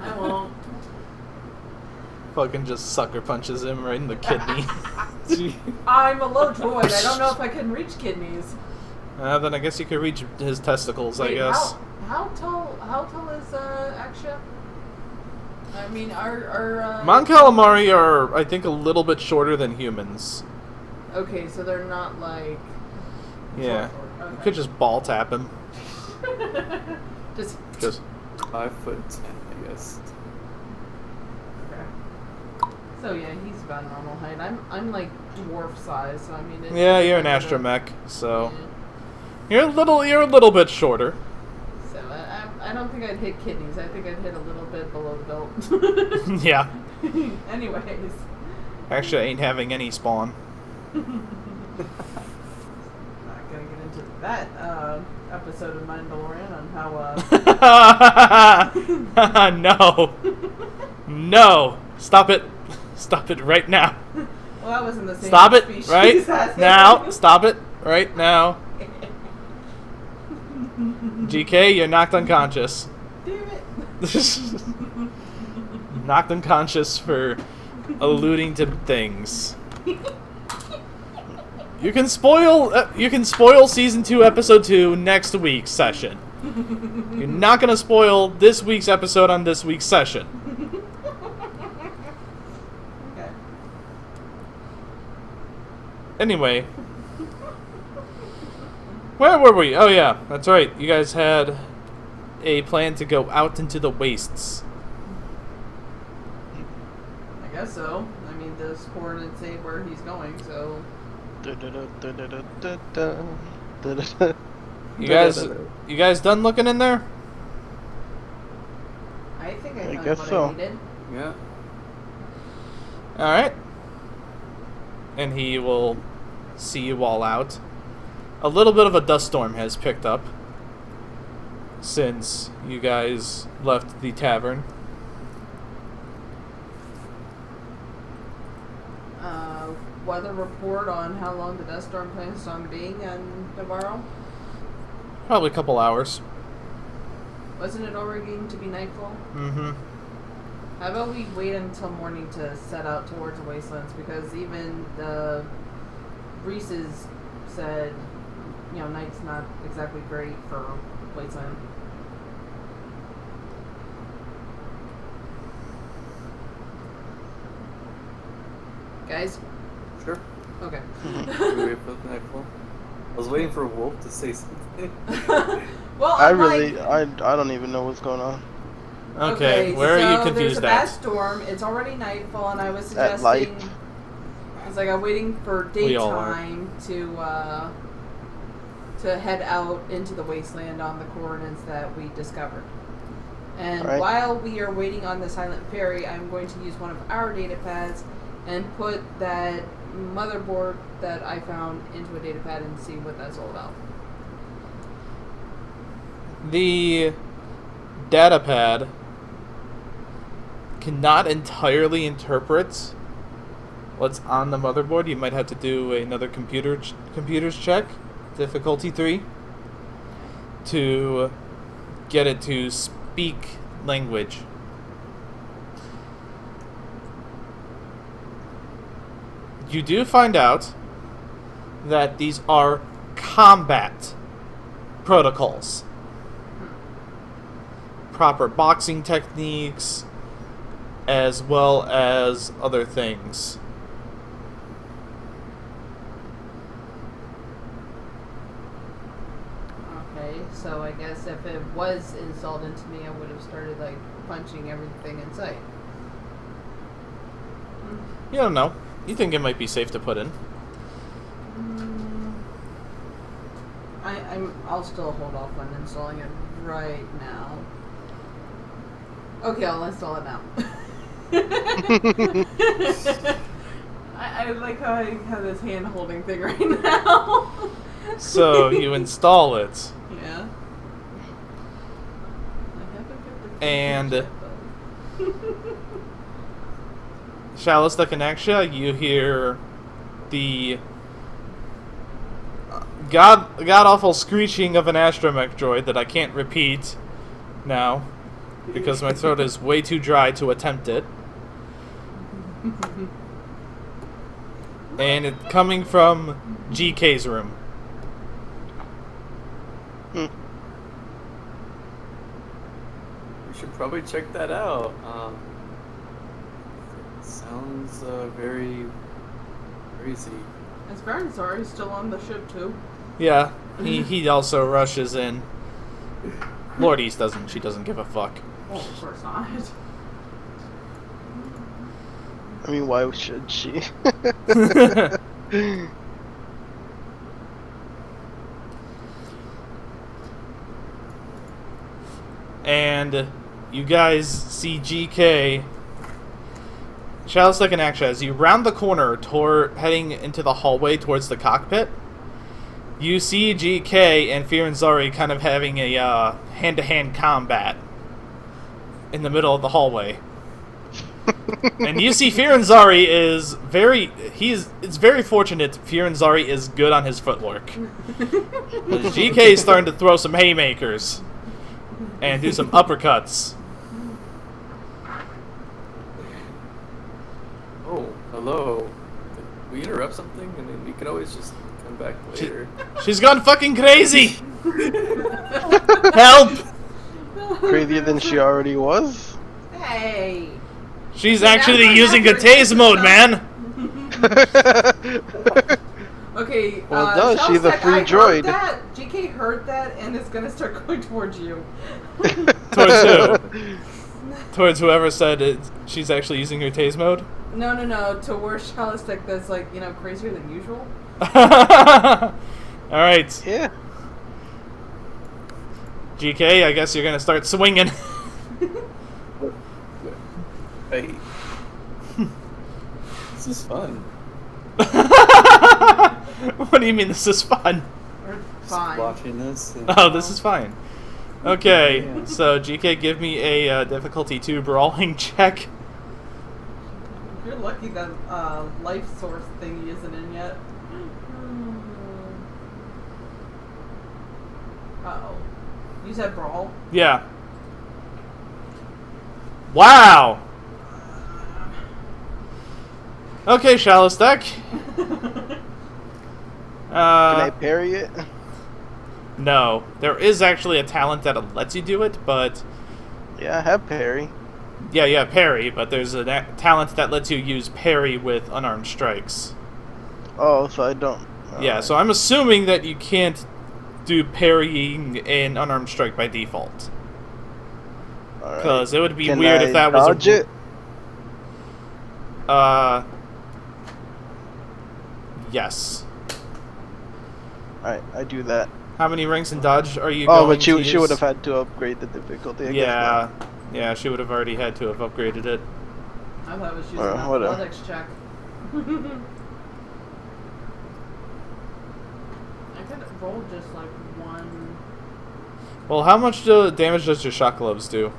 I won't. Fucking just sucker punches him right in the kidney. I'm a low droid. I don't know if I can reach kidneys. Then I guess you could reach his testicles, Wait, I guess. How tall is Axia? I mean, our Mon Calamari are, I think, a little bit shorter than humans. Okay, so they're not like... Yeah. Short. Okay. You could just ball tap him. Just... 5'10", I guess. Okay. So yeah, he's about normal height. I'm like dwarf size, so I mean... Yeah, you're an astromech, so... Yeah. You're a little bit shorter. So I don't think I'd hit kidneys. I think I'd hit a little bit below the belt. Yeah. Anyways. Actually, I ain't having any spawn. Not gonna get into that episode of Mandalorian on how No. No. Stop it. Stop it right now. Well, that wasn't the same Stop it species right as now. Stop it right now. GK, you're knocked unconscious. Damn it. Knocked unconscious for alluding to things. You can spoil season 2 episode 2 next week's session. You're not gonna spoil this week's episode on this week's session. Okay. Anyway, where were we? Oh yeah, that's right. You guys had a plan to go out into the wastes. I guess so. I mean, those coordinates say where he's going, so... You guys done looking in there? I think I I found guess what so. I needed. Yeah. Alright. And he will see you all out. A little bit of a dust storm has picked up since you guys left the tavern. Weather report on how long the dust storm plans on being in Nevarro? Probably a couple hours. Wasn't it already getting to be nightfall? Mm-hmm. How about we wait until morning to set out towards the wastelands? Because even the Reese's said, night's not exactly great for wasteland. Guys? Sure. Okay. We wait for the nightfall. I was waiting for Wolf to say something. Well, I don't even know what's going on. Okay, where are you so there's a confused bad at? storm. It's already nightfall, and I was At light. suggesting... It's like I'm waiting for We all are. daytime to head out into the wasteland on the coordinates that we discovered. And Alright. while we are waiting on the Silent Ferry, I'm going to use one of our data pads and put that motherboard that I found into a data pad and see what that's all about. The data pad cannot entirely interpret what's on the motherboard. You might have to do another computer's check, difficulty 3, to get it to speak language. You do find out that these are combat protocols. Proper boxing techniques, as well as other things. Okay, so I guess if it was installed into me, I would have started like punching everything in sight. You don't know. You think it might be safe to put in. I'll still hold off on installing it right now. Okay, I'll install it now. I like how I have this hand holding thing right now. So you install it. Yeah. I haven't got the And yet, though. Shalostek and Axia, you hear the god-awful screeching of an astromech droid that I can't repeat now because my throat is way too dry to attempt it. And it's coming from GK's room. We should probably check that out. It sounds very crazy. Is Fallenstar still on the ship too? Yeah, he also rushes in. Lord East doesn't. She doesn't give a fuck. Oh, of course not. I mean, why should she? And you guys see GK, Shalostek and Axia, as you round the corner heading into the hallway towards the cockpit. You see GK and Firanzari kind of having a hand-to-hand combat in the middle of the hallway. And you see Firanzari is it's very fortunate Firanzari is good on his footwork. GK is starting to throw some haymakers and do some uppercuts. Oh, hello. Did we interrupt something? I mean, we can always just come back later. She's gone fucking crazy! Help! Crazier than she already was? Hey! She's actually using a tase mode, man! Okay, Well, duh, she's a Shalostek, free I droid. heard that. GK heard that and is gonna start going towards you. Towards who? Towards whoever said she's actually using her tase mode? No, towards Shalostek that's like, crazier than usual. Alright. Yeah. GK, I guess you're gonna start swinging. Hey. This is fun. What do you mean this is fun? Or Just fine. watching this. And Oh, this is fine. Okay, Yeah. so GK, give me a difficulty 2 brawling check. You're lucky that life source thingy isn't in yet. Uh-oh. You said brawl? Yeah. Wow! Okay, Shalostek. Can I parry it? No. There is actually a talent that lets you do it, but... Yeah, I have parry. Yeah, you have parry, but there's a talent that lets you use parry with unarmed strikes. Oh, so I don't. Yeah, so I'm assuming that you can't do parrying in unarmed strike by default. Because it would be Can weird I if that was dodge it? Yes. Alright, I do that. How many ranks in dodge are you Oh, going but to she use? would have had to upgrade the difficulty. I guess Yeah. Yeah, she would have already had to have upgraded it. I thought it was using Whatever. athletics check. I could roll just like one. Well, how much damage does your shock gloves do?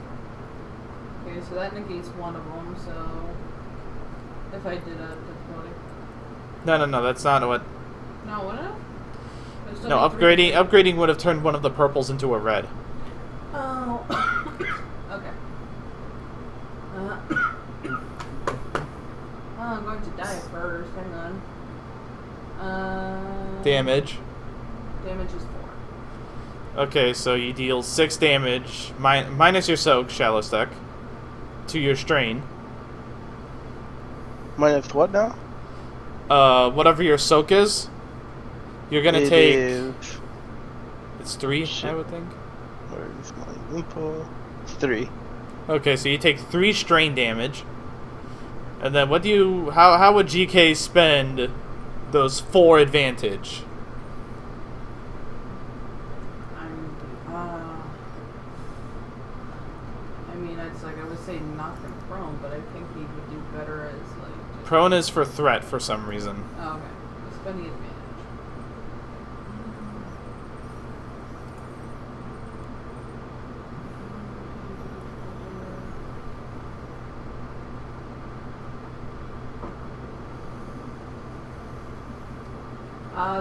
Okay, so that negates one of them. So if I did a difficulty. No, that's not what... No, what? No, upgrading would have turned one of the purples into a red. Oh. Okay. Oh, I'm going to die first. Hang on. Damage. Damage is 4. Okay, so you deal 6 damage, minus your soak, Shalostek, to your strain. Minus what now? Whatever your soak is, you're gonna It take... is- It's 3, Shit. I would think. Where's my info? It's 3. Okay, so you take 3 strain damage. And then what do you... How would GK spend those 4 advantage? I mean, it's like I would say knock him prone, but I think he would do better as like. Just, Prone is for threat for some reason. oh, okay. Spending advantage.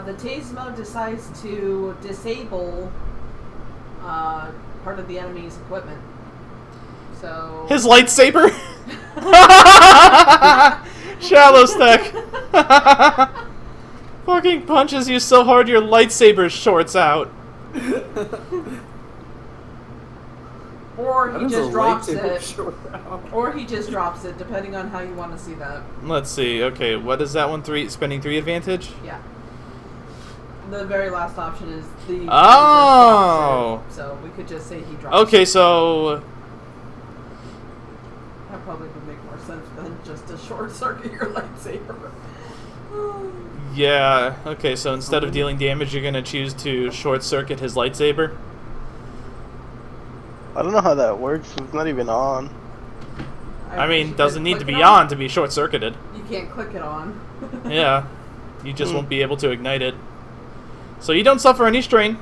The tase mode decides to disable part of the enemy's equipment. So His lightsaber? Shalostek! Fucking punches you so hard your lightsaber shorts out. or How he does just a drops lightsaber it. short out? Or he just drops it, depending on how you want to see that. Let's see, okay, what is that one? Spending 3 advantage? Yeah. The very last option is the. Oh! So we could just say he drops. Okay, it. so... That probably would make more sense than just to short circuit your lightsaber. Yeah, okay, so instead of dealing damage, you're gonna choose to short circuit his lightsaber? I don't know how that works. It's not even on. I mean, you doesn't could need to click be it on to be short circuited. You can't click it on. Yeah, you just won't be able to ignite it. So you don't suffer any strain.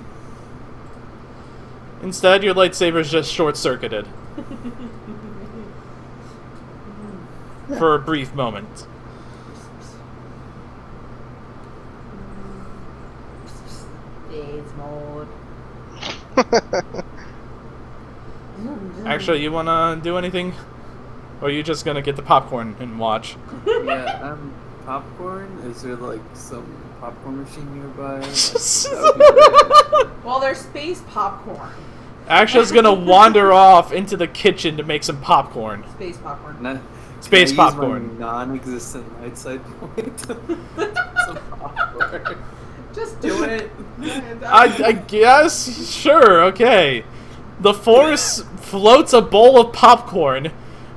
Instead, your lightsaber is just short-circuited. For a brief moment. Days mode. Actually, you wanna do anything? Or are you just gonna get the popcorn and watch? Yeah, popcorn? Is there like some popcorn machine nearby? Well, there's space popcorn. Axa's gonna wander off into the kitchen to make some popcorn. Space popcorn. Space Can I use popcorn. my non-existent light side point. Some popcorn. Just do it. I guess? Sure, okay. The Force floats a bowl of popcorn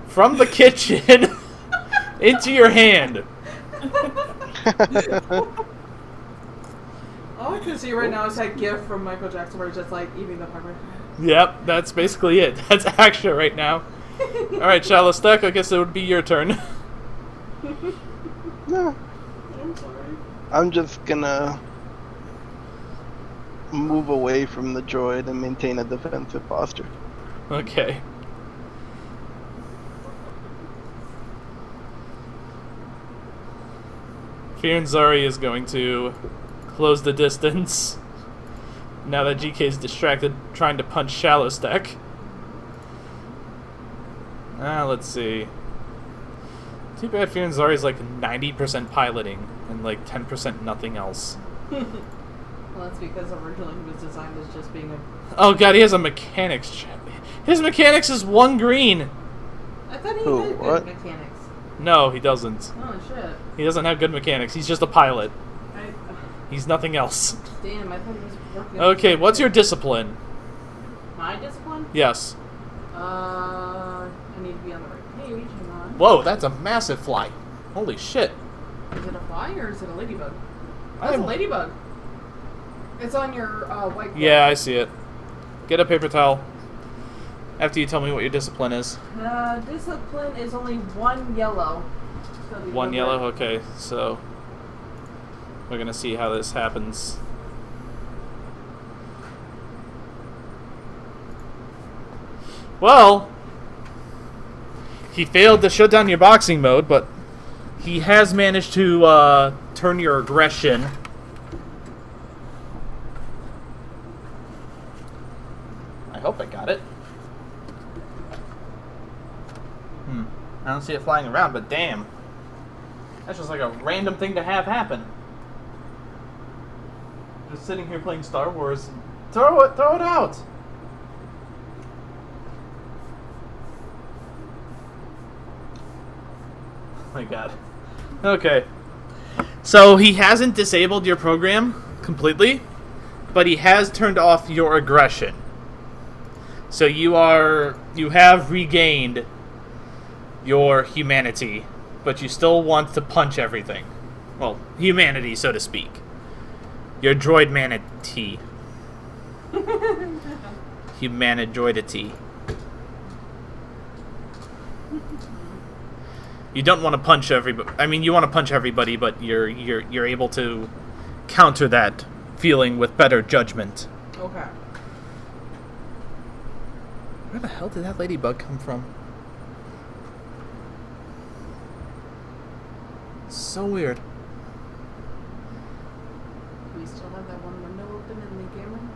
from the kitchen into your hand. All I can see right now is that gif from Michael Jackson where he's just like eating the popcorn. Yep, that's basically it. That's Axia right now. Alright, Shalostek, I guess it would be your turn. No, I'm sorry. I'm just gonna move away from the droid and maintain a defensive posture. Okay. Fianzari is going to close the distance now that GK is distracted trying to punch Shalostek. Let's see. Too bad Fianzari is like 90% piloting and like 10% nothing else. Well, that's because originally he was designed as just being a. Oh god, he has a mechanics check. His mechanics is 1 green! I thought he Who, had what? good mechanics. No, he doesn't. Oh shit! He doesn't have good mechanics. He's just a pilot. I, He's nothing else. damn, I thought he was working. Okay, what's your discipline? My discipline? Yes. I need to be on the right page. Hang on. Whoa, that's a massive fly. Holy shit. Is it a fly or is it a ladybug? I That's am- a ladybug. It's on your white. Yeah, I see it. Get a paper towel. After you tell me what your discipline is. Discipline is only 1 yellow. So the One other- yellow? Okay, so we're gonna see how this happens. Well, he failed to shut down your boxing mode, but he has managed to turn your aggression. I hope I got it. I don't see it flying around, but damn. That's just like a random thing to have happen. Just sitting here playing Star Wars. Throw it out! Oh my god. Okay. So he hasn't disabled your program completely, but he has turned off your aggression. So you have regained your humanity, but you still want to punch everything. Well, humanity, so to speak. Your droid manatee. Humanidroidity. You don't want to punch everybody. I mean, you want to punch everybody, but you're able to counter that feeling with better judgment. Okay. Where the hell did that ladybug come from? So weird. We still have that one window open in the game room?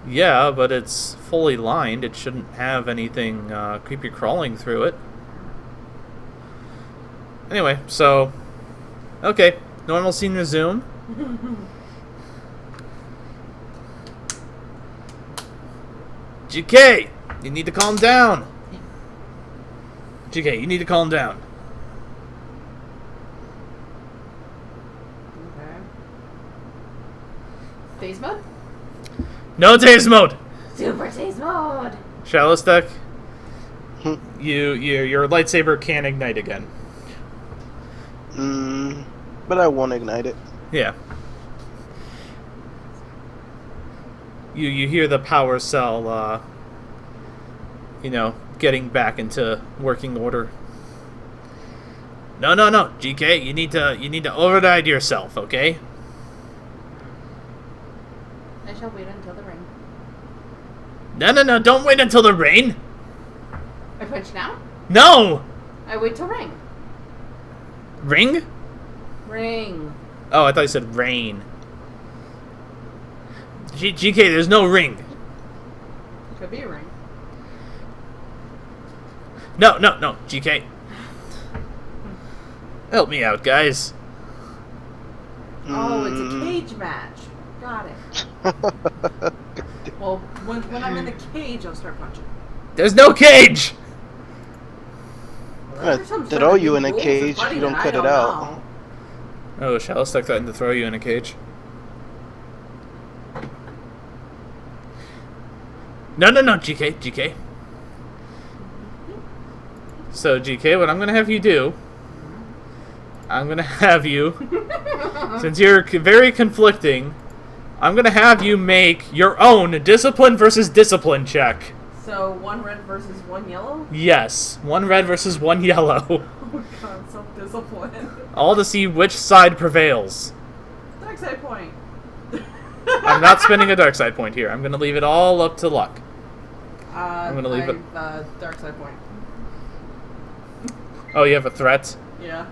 Yeah, but it's fully lined. It shouldn't have anything creepy crawling through it. Anyway, so... Okay, normal scene resume. GK! You need to calm down! GK, you need to calm down. Okay. Phase mode? No taste mode! Super taste mode. Shalostek, your lightsaber can ignite again. But I won't ignite it. Yeah. You hear the power cell, getting back into working order. No, GK, you need to override yourself, okay? I shall wait until the ring. No, don't wait until the rain. I punch now? No! I wait till ring. Ring? Ring. Oh, I thought you said rain. GK, there's no ring. Could be a ring. No, GK. Help me out, guys. Oh, it's a cage match. Got it. Well, when I'm in the cage, I'll start punching. There's no cage! There's some sort Throw of you new in a rules of cage if fighting you don't that I cut it don't out. know. Oh, Shalostek threatened to throw you in a cage. No, GK. So, GK, what I'm going to have you do... I'm going to have you... since you're very conflicting... I'm going to have you make your own discipline versus discipline check. So, 1 red versus 1 yellow? Yes, 1 red versus 1 yellow. Oh god, self-discipline. All to see which side prevails. Dark side point. I'm not spending a dark side point here. I'm going to leave it all up to luck. I'm gonna leave it. Dark side point. Oh, you have a threat? Yeah.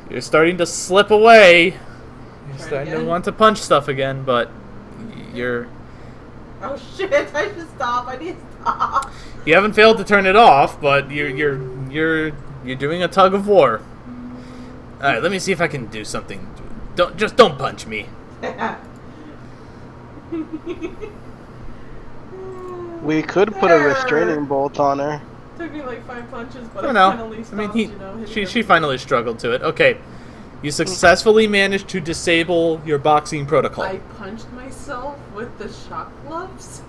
You're starting to slip away. You're Try starting to again? want to punch stuff again, but you're... Oh shit! I should stop. I need to stop. You haven't failed to turn it off, but you're doing a tug of war. All right, let me see if I can do something. Don't punch me. We could put a restraining bolt on her. Took me like 5 punches, but I I don't know. finally I stopped, mean, hitting she him. finally struggled to it. Okay, you successfully managed to disable your boxing protocol. I punched myself with the shock gloves,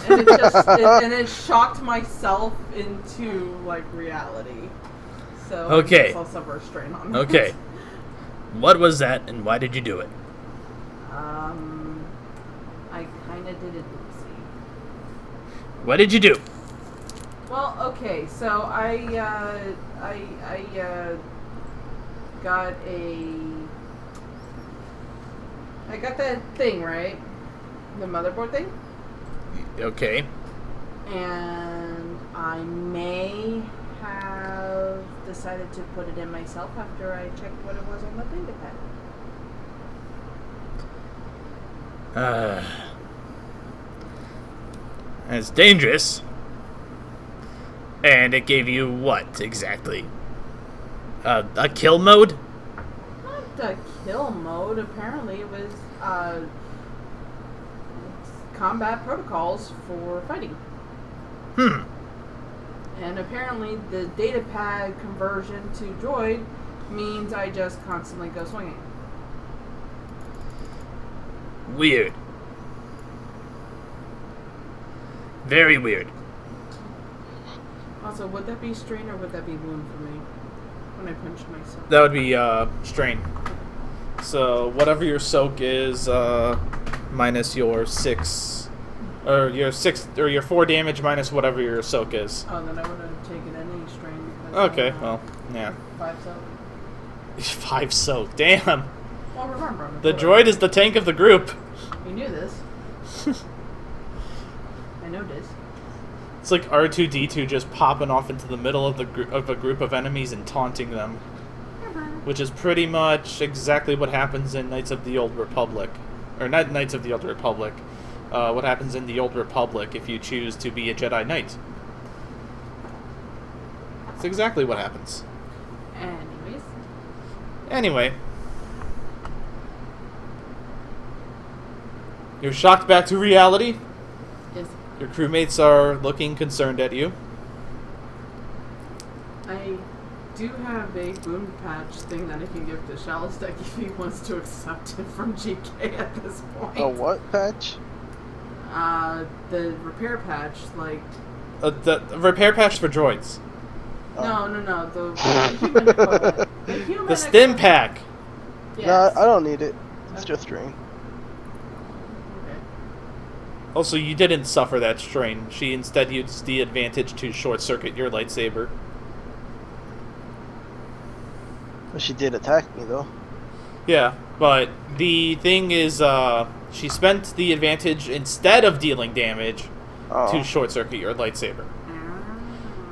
and it shocked myself into like reality. So Okay. I guess I'll suffer a strain on that. Okay, what was that, and why did you do it? I kind of did a oopsie. What did you do? Well, okay, so I got that thing, right? The motherboard thing? Okay. And I may have decided to put it in myself after I checked what it was on the data pad. It's dangerous. And it gave you what, exactly? A kill mode? Not the kill mode. Apparently it was combat protocols for fighting. And apparently the data pad conversion to droid means I just constantly go swinging. Weird. Very weird. Also, would that be strain or would that be wound for me when I punch myself? That would be strain. So whatever your soak is, minus your 6, or your 4 damage minus whatever your soak is. Oh, then I would have taken any strain because Okay, I'm, well, yeah. 5 soak. 5 soak, damn. Well, remember, I'm a The droid is the tank of the group. You knew this. I know this. It's like R2-D2 just popping off into the middle of a group of enemies and taunting them, which is pretty much exactly what happens in Knights of the Old Republic, or not Knights of the Old Republic. What happens in the Old Republic if you choose to be a Jedi Knight? It's exactly what happens. Anyway. You're shocked back to reality. Yes. Your crewmates are looking concerned at you. I do have a wound patch thing that I can give to Shalostek if he wants to accept it from GK at this point. A what patch? The repair patch, like... The repair patch for droids. No, the human equivalent. The stim pack. Yes. No, I don't need it. It's just strain. Okay. Also, you didn't suffer that strain. She instead used the advantage to short-circuit your lightsaber. But she did attack me, though. Yeah, but the thing is, she spent the advantage instead of dealing damage to short-circuit your lightsaber.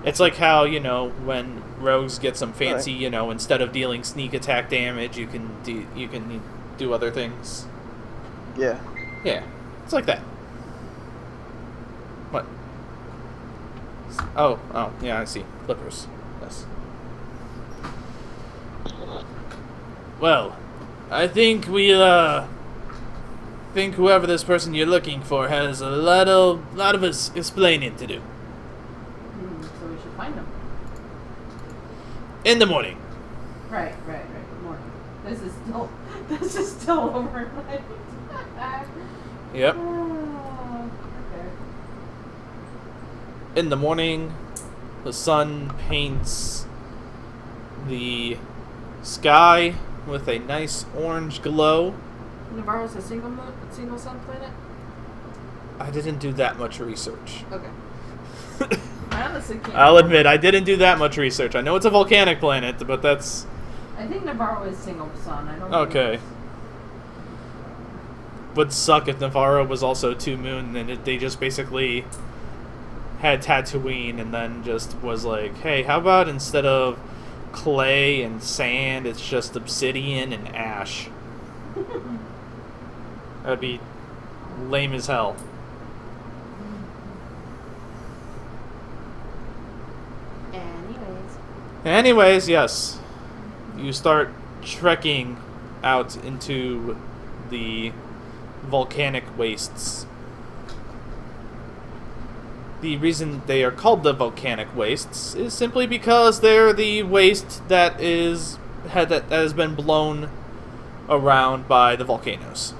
It's like how, when rogues get some fancy, instead of dealing sneak attack damage, you can do other things. Yeah. Yeah, it's like that. What? Oh, yeah, I see. Clippers. Yes. Well, I think think whoever this person you're looking for has a lot of explaining to do. So we should find him. In the morning. Right. Morning. This is still overnight. Yep. Okay. In the morning, the sun paints the sky with a nice orange glow. Nevarro's a single sun planet? I didn't do that much research. Okay. I honestly can't. I'll admit, I didn't do that much research. I know it's a volcanic planet, but that's... I think Nevarro is single sun. I don't Okay. Would suck if Nevarro was also 2 moon, and they just basically had Tatooine and then just was like, hey, how about instead of clay and sand, it's just obsidian and ash? That'd be lame as hell. Anyways, yes. You start trekking out into the volcanic wastes. The reason they are called the volcanic wastes is simply because they're the waste that has been blown around by the volcanoes.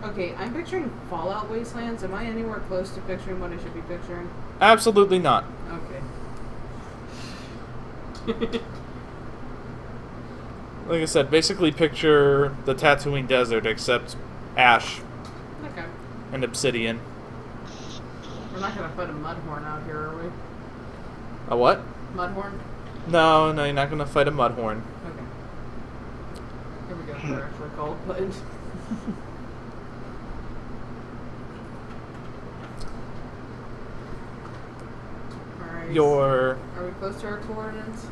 Okay, I'm picturing Fallout Wastelands. Am I anywhere close to picturing what I should be picturing? Absolutely not. Okay. Like I said, basically picture the Tatooine Desert except ash Okay. and obsidian. We're not gonna fight a mudhorn out here, are we? A what? Mudhorn? No, you're not gonna fight a mudhorn. Okay. Here we go. They're actually called, but. Alright. Are we close to our coordinates?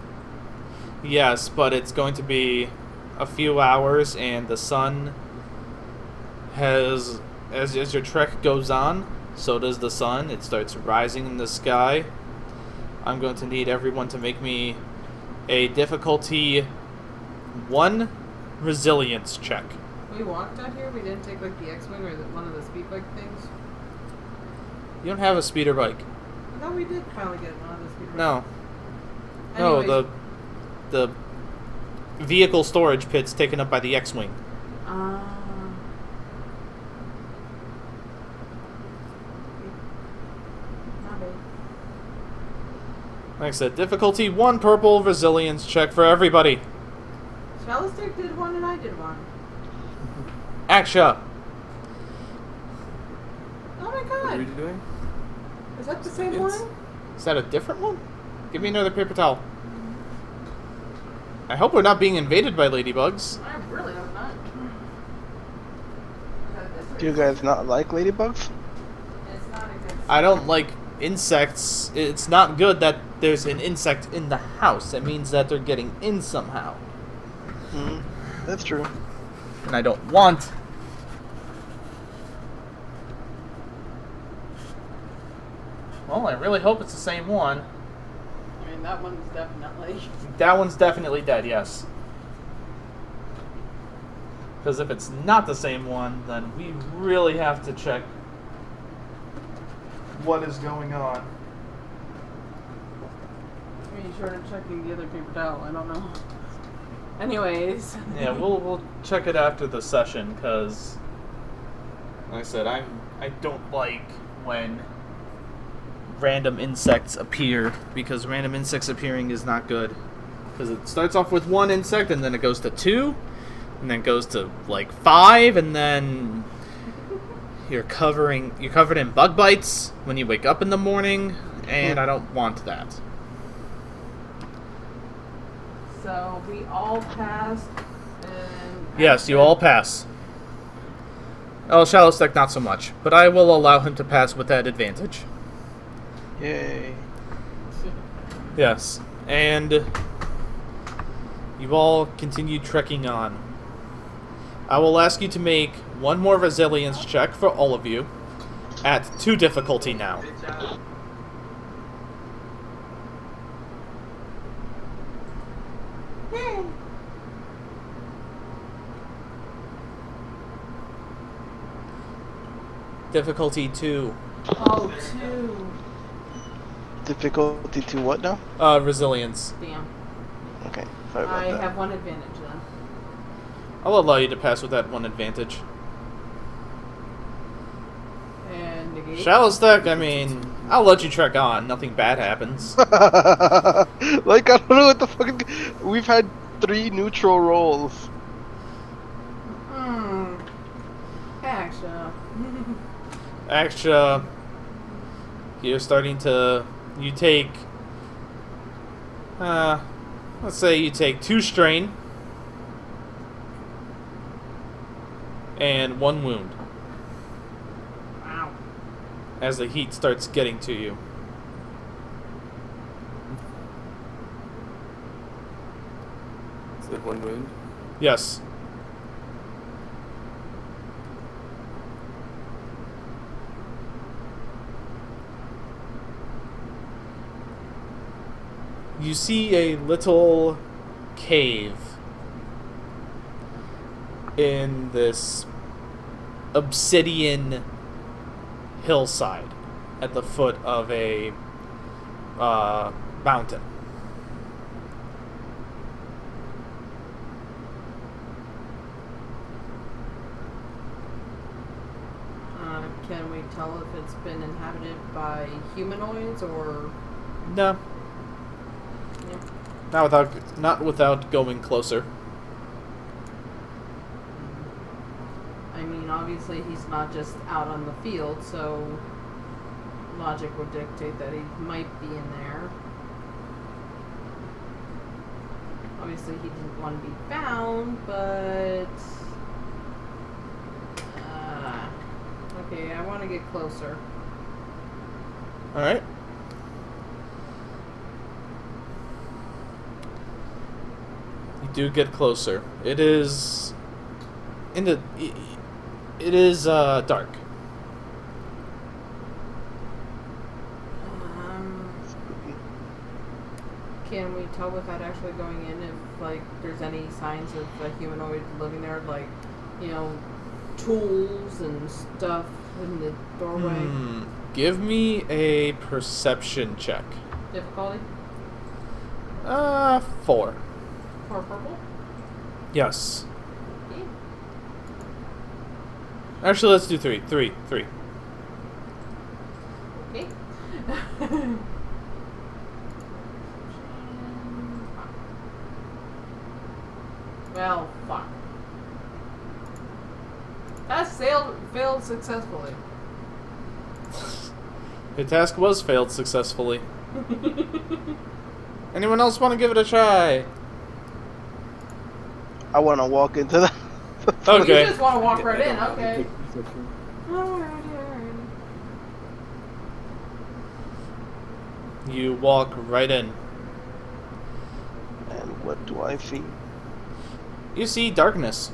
Yes, but it's going to be a few hours, and the sun has, as your trek goes on, so does the sun. It starts rising in the sky. I'm going to need everyone to make me a difficulty 1 resilience check. We walked out here. We didn't take like the X-wing or one of the speed bike things. You don't have a speeder bike. No, we did finally get one of the speed bikes. No. Anyways. No, the vehicle storage pit's taken up by the X-wing. Not bad. Like I said, difficulty 1 purple resilience check for everybody. Shalostek did one and I did one. Axia. Oh my What are you god. doing? Is that the same It's- one? Is that a different one? Give me another paper towel. I hope we're not being invaded by ladybugs. I really hope not. Do you guys not like ladybugs? It's not a good I don't like insects. It's not good that there's an insect in the house. It means that they're getting in somehow. That's true. And I don't want. Well, I really hope it's the same one. I mean, that one's definitely. That one's definitely dead, yes. Because if it's not the same one, then we really have to check what is going on. I mean, short of checking the other paper towel, I don't know. Anyways. Yeah, we'll check it after the session, because, like I said, I don't like when random insects appear, because random insects appearing is not good. Because it starts off with 1 insect, and then it goes to 2, and then it goes to like 5, and then you're covered in bug bites when you wake up in the morning, and I don't want that. So we all passed. And Yes, you all pass. Oh, Shalostek not so much, but I will allow him to pass with that advantage. Yay. Yes, and you all continue trekking on. I will ask you to make 1 more resilience check for all of you at 2 difficulty now. Difficulty 2. Oh, 2. Difficulty to what now? Resilience. Damn. Okay, sorry about I that. have 1 advantage then. I'll allow you to pass with that 1 advantage. And negate. Shalostek, I mean, I'll let you trek on. Nothing bad happens. Like, I don't know what the fuck. We've had 3 neutral rolls. Axia. Axia, you're starting to. You take. Let's say you take 2 strain. And 1 wound. Wow. As the heat starts getting to you. Is it 1 wound? Yes. You see a little cave in this obsidian hillside at the foot of a mountain. Can we tell if it's been inhabited by humanoids or? No, Yeah. not without going closer. obviously he's not just out on the field, so logic would dictate that he might be in there. Obviously he didn't want to be found, but... okay, I want to get closer. Alright. You do get closer. It is... It is, dark. Can we tell without actually going in if, like, there's any signs of a humanoid living there, like, you know, tools and stuff in the doorway? Give me a perception check. Difficulty? 4. For purple? Yes. Okay. Actually, let's do 3. 3. Okay. Well, fuck. That failed successfully. The task was failed successfully. Anyone else want to give it a try? I want to walk into the. Okay. You just want to walk right in, I don't okay. think perception. Alrighty. You walk right in. And what do I see? You see darkness.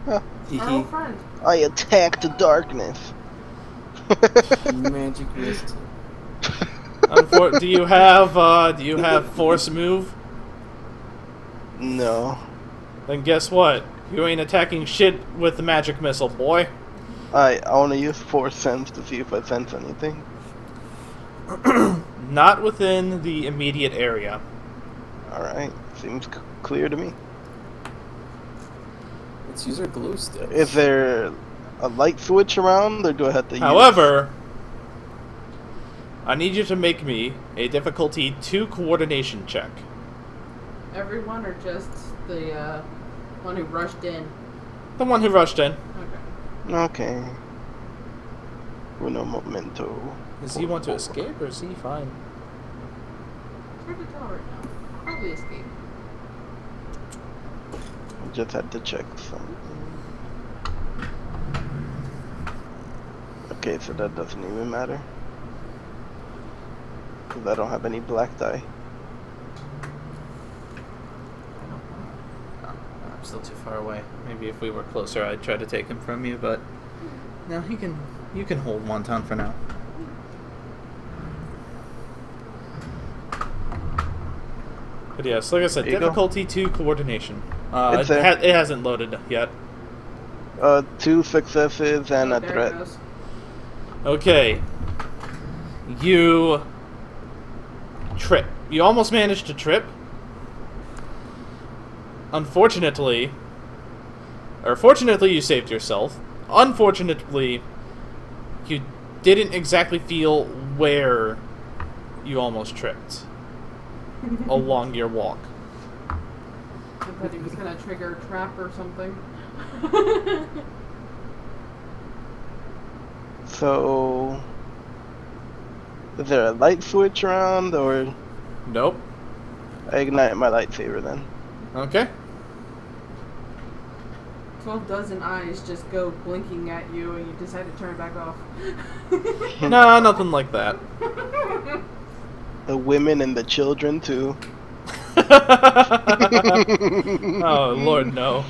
Our old friend. I attack the darkness. Magic wrist. Do you have force move? No. Then guess what? You ain't attacking shit with the magic missile, boy. I want to use Force Sense to see if I sense anything. Not within the immediate area. Alright, seems clear to me. Let's use our glow sticks. Is there a light switch around, or do I have to However, I need you to make me a difficulty 2 coordination check. Everyone or just the one who rushed in? The one who rushed in. Okay. Okay. Uno momento. Does he want to escape or is he fine? It's hard to tell right now. Probably escape. Just had to check something. Okay, so that doesn't even matter. Because I don't have any black die. I'm still too far away. Maybe if we were closer, I'd try to take him from you, but no, you can hold Wonton for now. But yes, like I said, There you go. difficulty 2 coordination. It's there. It hasn't loaded yet. 2 successes and a There it threat. goes. Okay. You trip. You almost managed to trip. Fortunately, you saved yourself. Unfortunately, you didn't exactly feel where you almost tripped along your walk. I thought he was gonna trigger a trap or something. So, is there a light switch around, or Nope. I ignite my lightsaber then? Okay. 12 dozen eyes just go blinking at you and you decide to turn it back off. No, nothing like that. The women and the children too. Oh, Lord, no.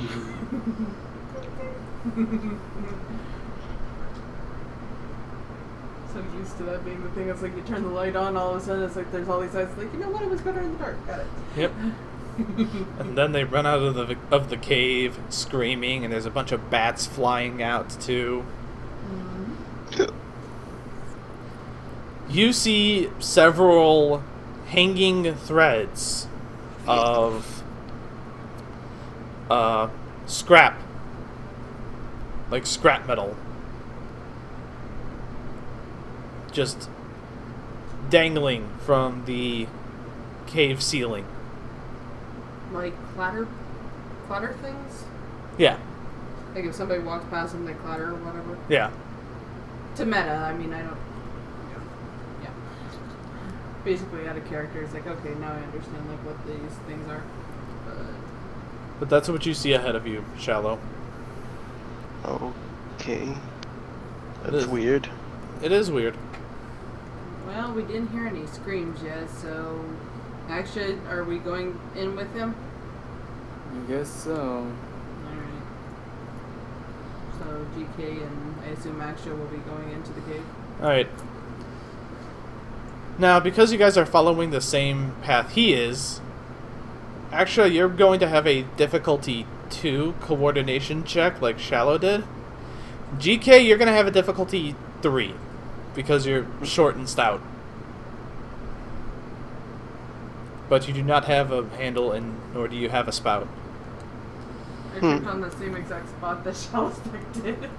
So used to that being the thing. It's like you turn the light on, all of a sudden it's like there's all these eyes. Like, you know what? It was better in the dark. Got it. Yep. And then they run out of the cave screaming, and there's a bunch of bats flying out too. You see several hanging threads of scrap, like scrap metal, just dangling from the cave ceiling. Like clatter things. Yeah. Like if somebody walks past them, they clatter or whatever. Yeah. To meta, I mean, I don't. Yeah. Basically, out of character, it's like, okay, now I understand like what these things are. But that's what you see ahead of you, Shallow. Okay. It That's is. weird. It is weird. Well, we didn't hear any screams yet, so actually, are we going in with him? I guess so. Alright. So GK and I assume Axia will be going into the cave. Alright. Now, because you guys are following the same path he is, actually, you're going to have a difficulty 2 coordination check like Shallow did. GK, you're going to have a difficulty 3 because you're short and stout. But you do not have a handle, and nor do you have a spout. I tripped on the same exact spot that Shalostek did.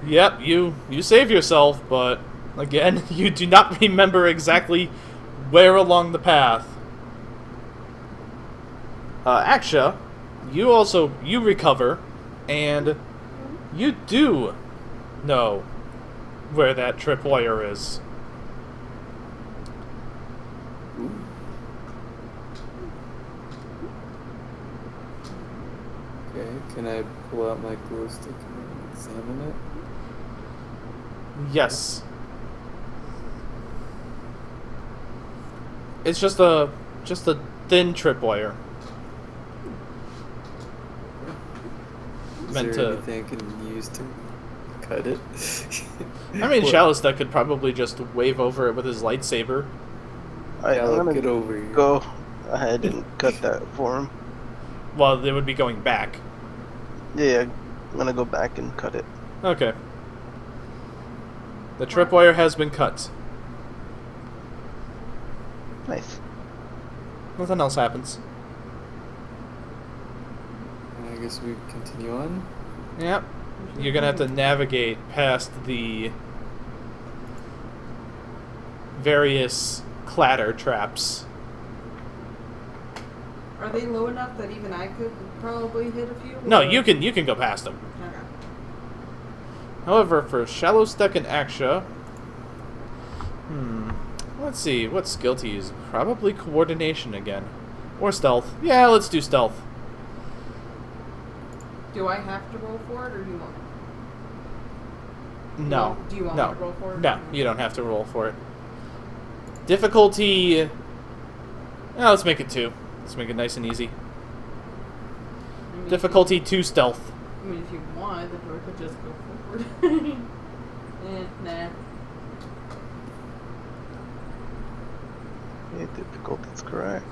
Yep, you save yourself, but again, you do not remember exactly where along the path. Axia, you recover, and you do know where that tripwire is. Okay, can I pull out my glow stick and examine it? Yes. It's just a thin tripwire. Is Meant there to. anything I can use to cut it? I mean, What? Shalostek could probably just wave over it with his lightsaber. Yeah, I'm get gonna over here. go ahead and cut that for him. Well, they would be going back. Yeah, I'm gonna go back and cut it. Okay. The tripwire has been cut. Nice. Nothing else happens. I guess we continue on. Yep. You're gonna have to navigate past the various clatter traps. Are they low enough that even I could probably hit a few? No, or- you can go past them. Okay. However, for Shalostek and Axia, let's see, what skill to use? Probably coordination again. Or stealth. Yeah, let's do stealth. Do I have to roll for it, or do you want? No. Do you want no. me to roll for it? No, you don't have to roll for it. Difficulty... let's make it 2. Let's make it nice and easy. I mean, Difficulty 2 stealth. I mean, if you want, the door could just go forward. Nah. Yeah, difficult is correct.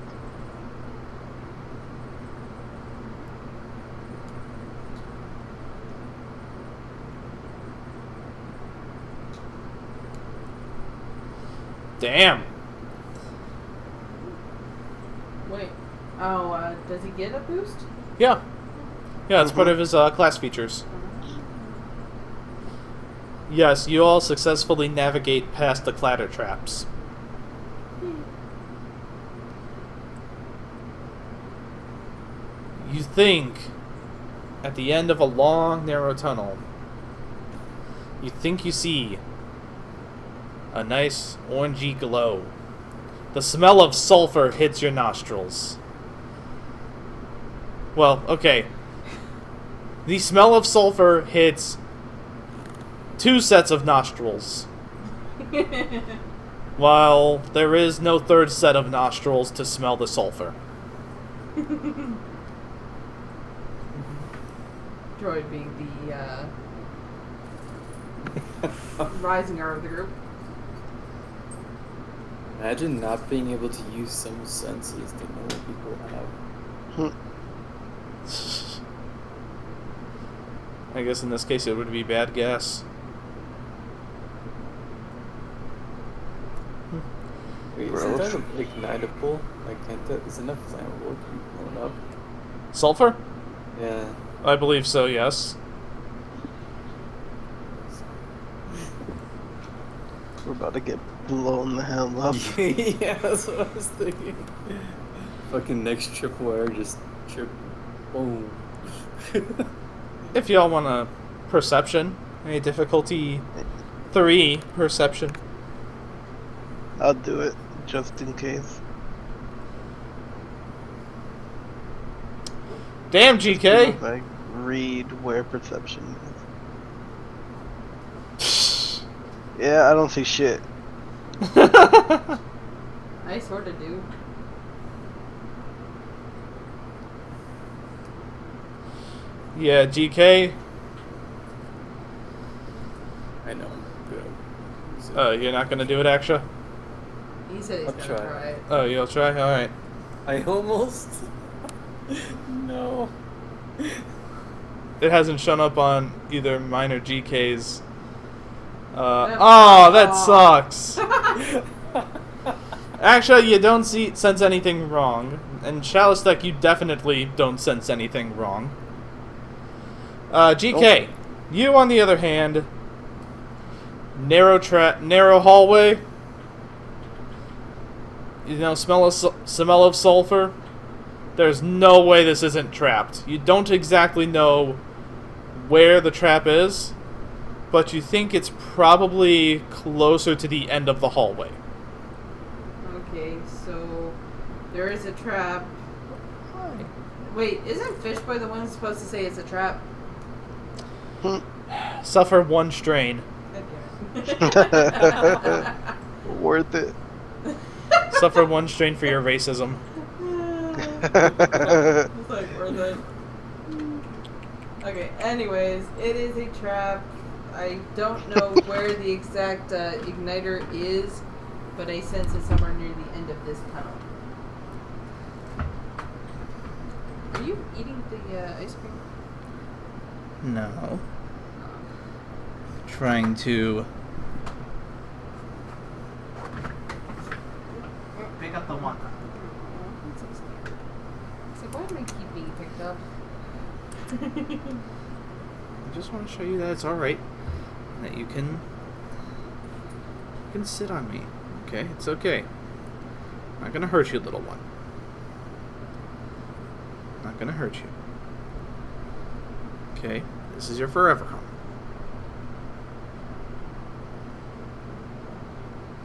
Damn. Wait. Oh, does he get a boost? Yeah. Yeah, it's part of his class features. Yes, you all successfully navigate past the clatter traps. You think, at the end of a long, narrow tunnel, you think you see a nice orangey glow. The smell of sulfur hits your nostrils. Well, okay. The smell of sulfur hits 2 sets of nostrils, while there is no 3rd set of nostrils to smell the sulfur. Droid being the rising R of the group. Imagine not being able to use some senses that normal people have. I guess in this case it would be bad gas. Wait, isn't that ignitable? Like, can't that, isn't that flammable? Can be blown up? Sulfur? Yeah. I believe so, yes. We're about to get blown the hell up. Yeah, that's what I was thinking. Fucking next tripwire, just trip. Boom. If y'all want a perception, a difficulty 3 perception. I'll do it just in case. Damn, GK! If I read where perception is. Yeah, I don't see shit. I sort of do. Yeah, GK. I know. Good. You're not gonna do it, Axia? He said he's I'll gonna try. try it. Oh, you'll try? Alright. I almost. No. It hasn't shown up on either mine or GK's. Oh, that sucks! Actually, you don't sense anything wrong. And Shalostek, you definitely don't sense anything wrong. GK, you on the other hand, narrow hallway. You know, smell of sulfur. There's no way this isn't trapped. You don't exactly know where the trap is, but you think it's probably closer to the end of the hallway. Okay, so there is a trap. Wait, isn't Fishboy the one supposed to say it's a trap? Suffer 1 strain. Worth it. Suffer 1 strain for your racism. It's like worth it. Okay, anyways, it is a trap. I don't know where the exact igniter is, but I sense it somewhere near the end of this tunnel. Are you eating the ice cream? No. Trying to pick up the one. It's like, why do I keep being picked up? I just want to show you that it's alright. That you can sit on me. Okay? It's okay. I'm not gonna hurt you, little one. Not gonna hurt you. Okay? This is your forever home.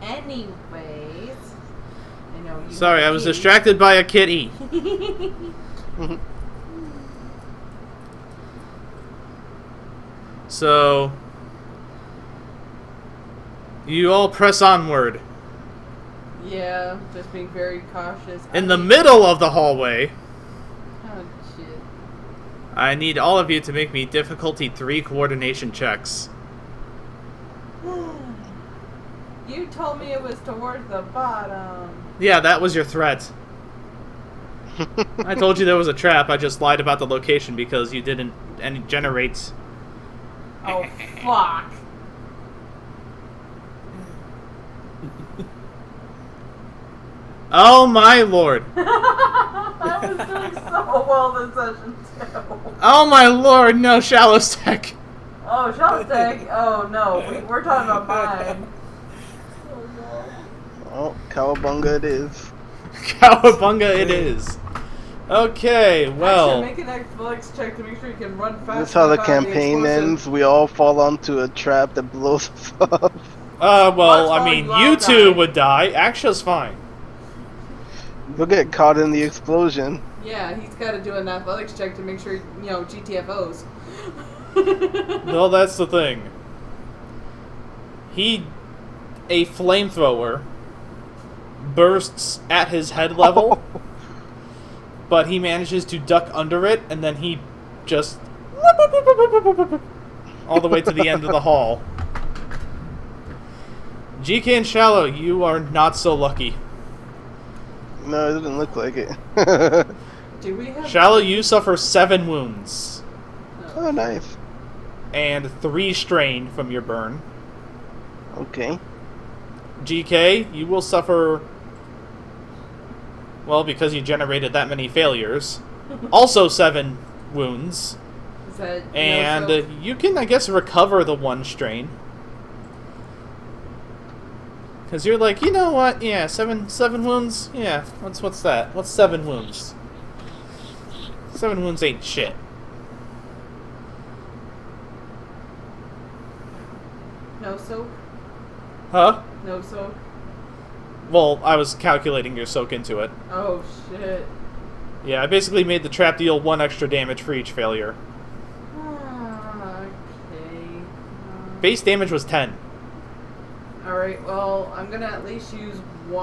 Anyways, I know you. Sorry, I was distracted by a kitty. So, you all press onward. Yeah, just being very cautious. In the middle of the hallway, Oh shit. I need all of you to make me difficulty 3 coordination checks. You told me it was towards the bottom. Yeah, that was your threat. I told you there was a trap, I just lied about the location because you didn't generate. Oh fuck. Oh my lord. I was doing so well this session too. Oh my lord, no, Shalostek. Oh, Shalostek. Oh no, we're talking about mine. Oh, cowabunga it is. Cowabunga it is. Okay, well. Actually, make an athletics check to make sure you can run fast. This is how the without campaign explosive. ends. We all fall onto a trap that blows us up. Well, I Watch mean, while you you two die. would die. Axia's fine. You'll get caught in the explosion. Yeah, he's got to do an athletics check to make sure, you know, GTFOs. Well, that's the thing. A flamethrower, bursts at his head level, but he manages to duck under it, and then he just all the way to the end of the hall. GK and Shallow, you are not so lucky. No, it doesn't look like it. Do we have... Shallow, you suffer 7 wounds Oh, nice. and 3 strain from your burn. Okay. GK, you will suffer, well, because you generated that many failures, also 7 wounds. Is that And no, so- you can, I guess, recover the 1 strain. Because you're like, you know what? Yeah, seven wounds? Yeah, what's that? What's 7 wounds? 7 wounds ain't shit. No soak? Huh? No soak? Well, I was calculating your soak into it. Oh, shit. Yeah, I basically made the trap deal 1 extra damage for each failure. Okay. Base damage was 10. Alright, well, I'm gonna at least use 2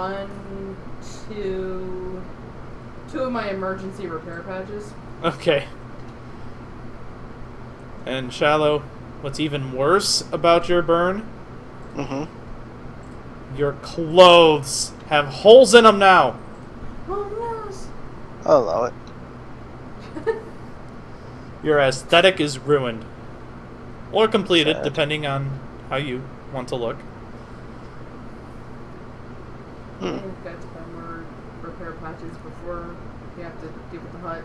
of my emergency repair patches. Okay. And Shallow, what's even worse about your burn? Mm-hmm. Your clothes have holes in them now. Oh, no. I'll allow it. Your aesthetic is ruined. Or completed, Sad. depending on how you want to look. We've got to buy more repair patches before we have to deal with the hut.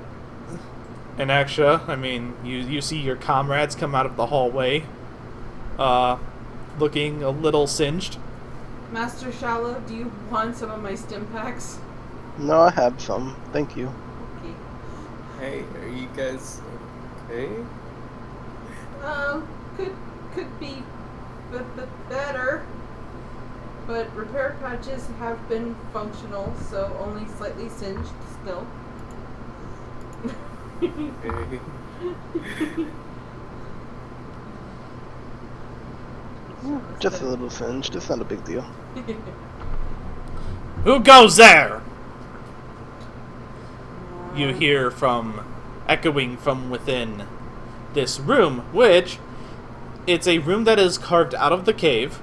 And Axia, I mean, you see your comrades come out of the hallway, looking a little singed. Master Shallow, do you want some of my stim packs? No, I have some. Thank you. Okay. Hey, are you guys okay? Could be better. But repair patches have been functional, so only slightly singed still. Okay. Just a little singed. It's not a big deal. Who goes there? You hear from echoing from within this room, which it's a room that is carved out of the cave,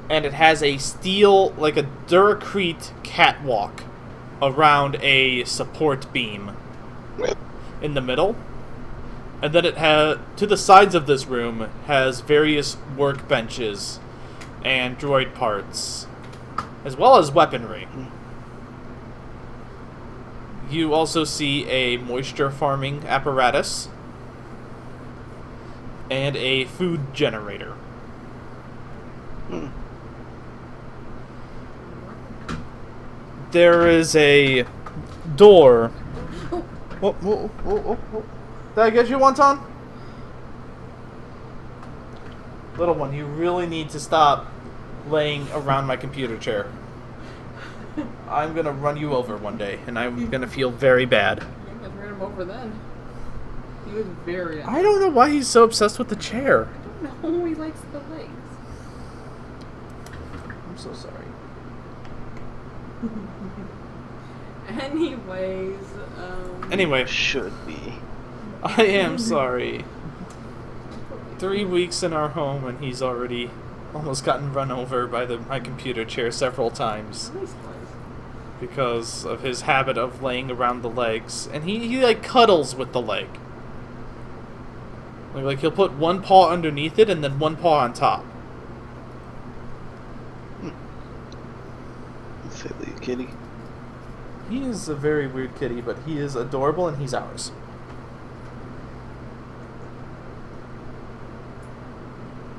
and it has a steel, like a Duracrete catwalk around a support beam in the middle. And then it has, to the sides of this room, has various workbenches and droid parts, as well as weaponry. You also see a moisture farming apparatus and a food generator. There is a door. Whoa. Did I get you one, Ton? Little one, you really need to stop laying around my computer chair. I'm gonna run you over one day, and I'm gonna feel very bad. You guys ran him over then. He was very. I don't know why he's so obsessed with the chair. I don't know. He likes the legs. I'm so sorry. Anyways, Anyway, Should be. I am sorry. 3 weeks in our home, and he's already almost gotten run over by my computer chair several times nice place. because of his habit of laying around the legs, and he like cuddles with the leg. Like he'll put one paw underneath it and then one paw on top. Silly kitty. He is a very weird kitty, but he is adorable and he's ours.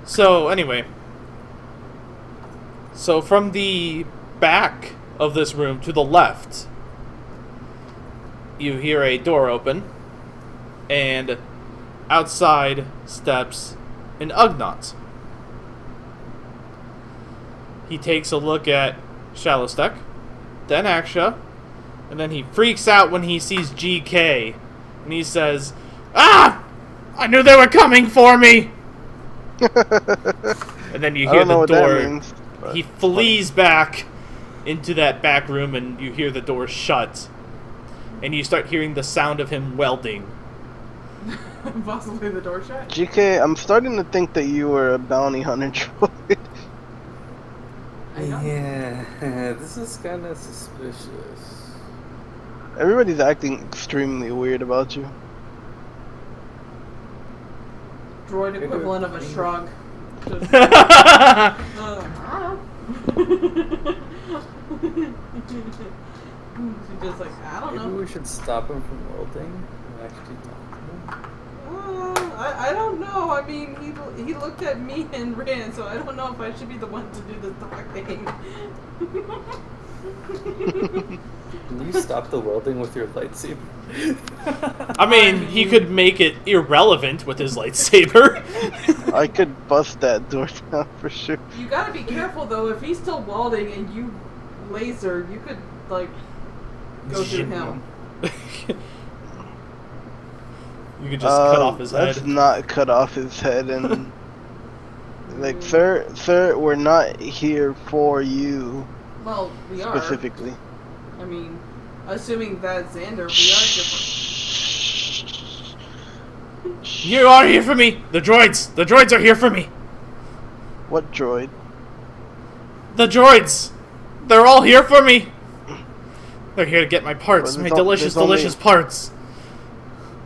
So, anyway. So, from the back of this room to the left, you hear a door open, and outside steps an Ugnaught. He takes a look at Shalostek, then Axia, and then he freaks out when he sees GK, and he says, "Ah! I knew they were coming for me!" And then you I hear don't know the what that door. means, but He flees back into that back room, and you hear the door shut. And you start hearing the sound of him welding. Possibly the door shut. GK, I'm starting to think that you were a bounty hunter droid. I know. Yeah, this is kind of suspicious. Everybody's acting extremely weird about you. Droid equivalent of a shrug. Just, She's just like, I don't Maybe know. we should stop him from welding and actually talk to him. I don't know. mean, he looked at me and ran, so I don't know if I should be the one to do the talking. Can you stop the welding with your lightsaber? I mean, he could make it irrelevant with his lightsaber. I could bust that door down for sure. You gotta be careful though. If he's still welding and you laser, you could like go through him. You could just cut off his let's head. not cut off his head and like, sir, we're not here for you Well, we are. specifically. I mean, assuming that's Xander, we are different. You are here for me! The droids! The droids are here for me! What droid? The droids! They're all here for me! They're here to get my parts, Well, my there's delicious parts.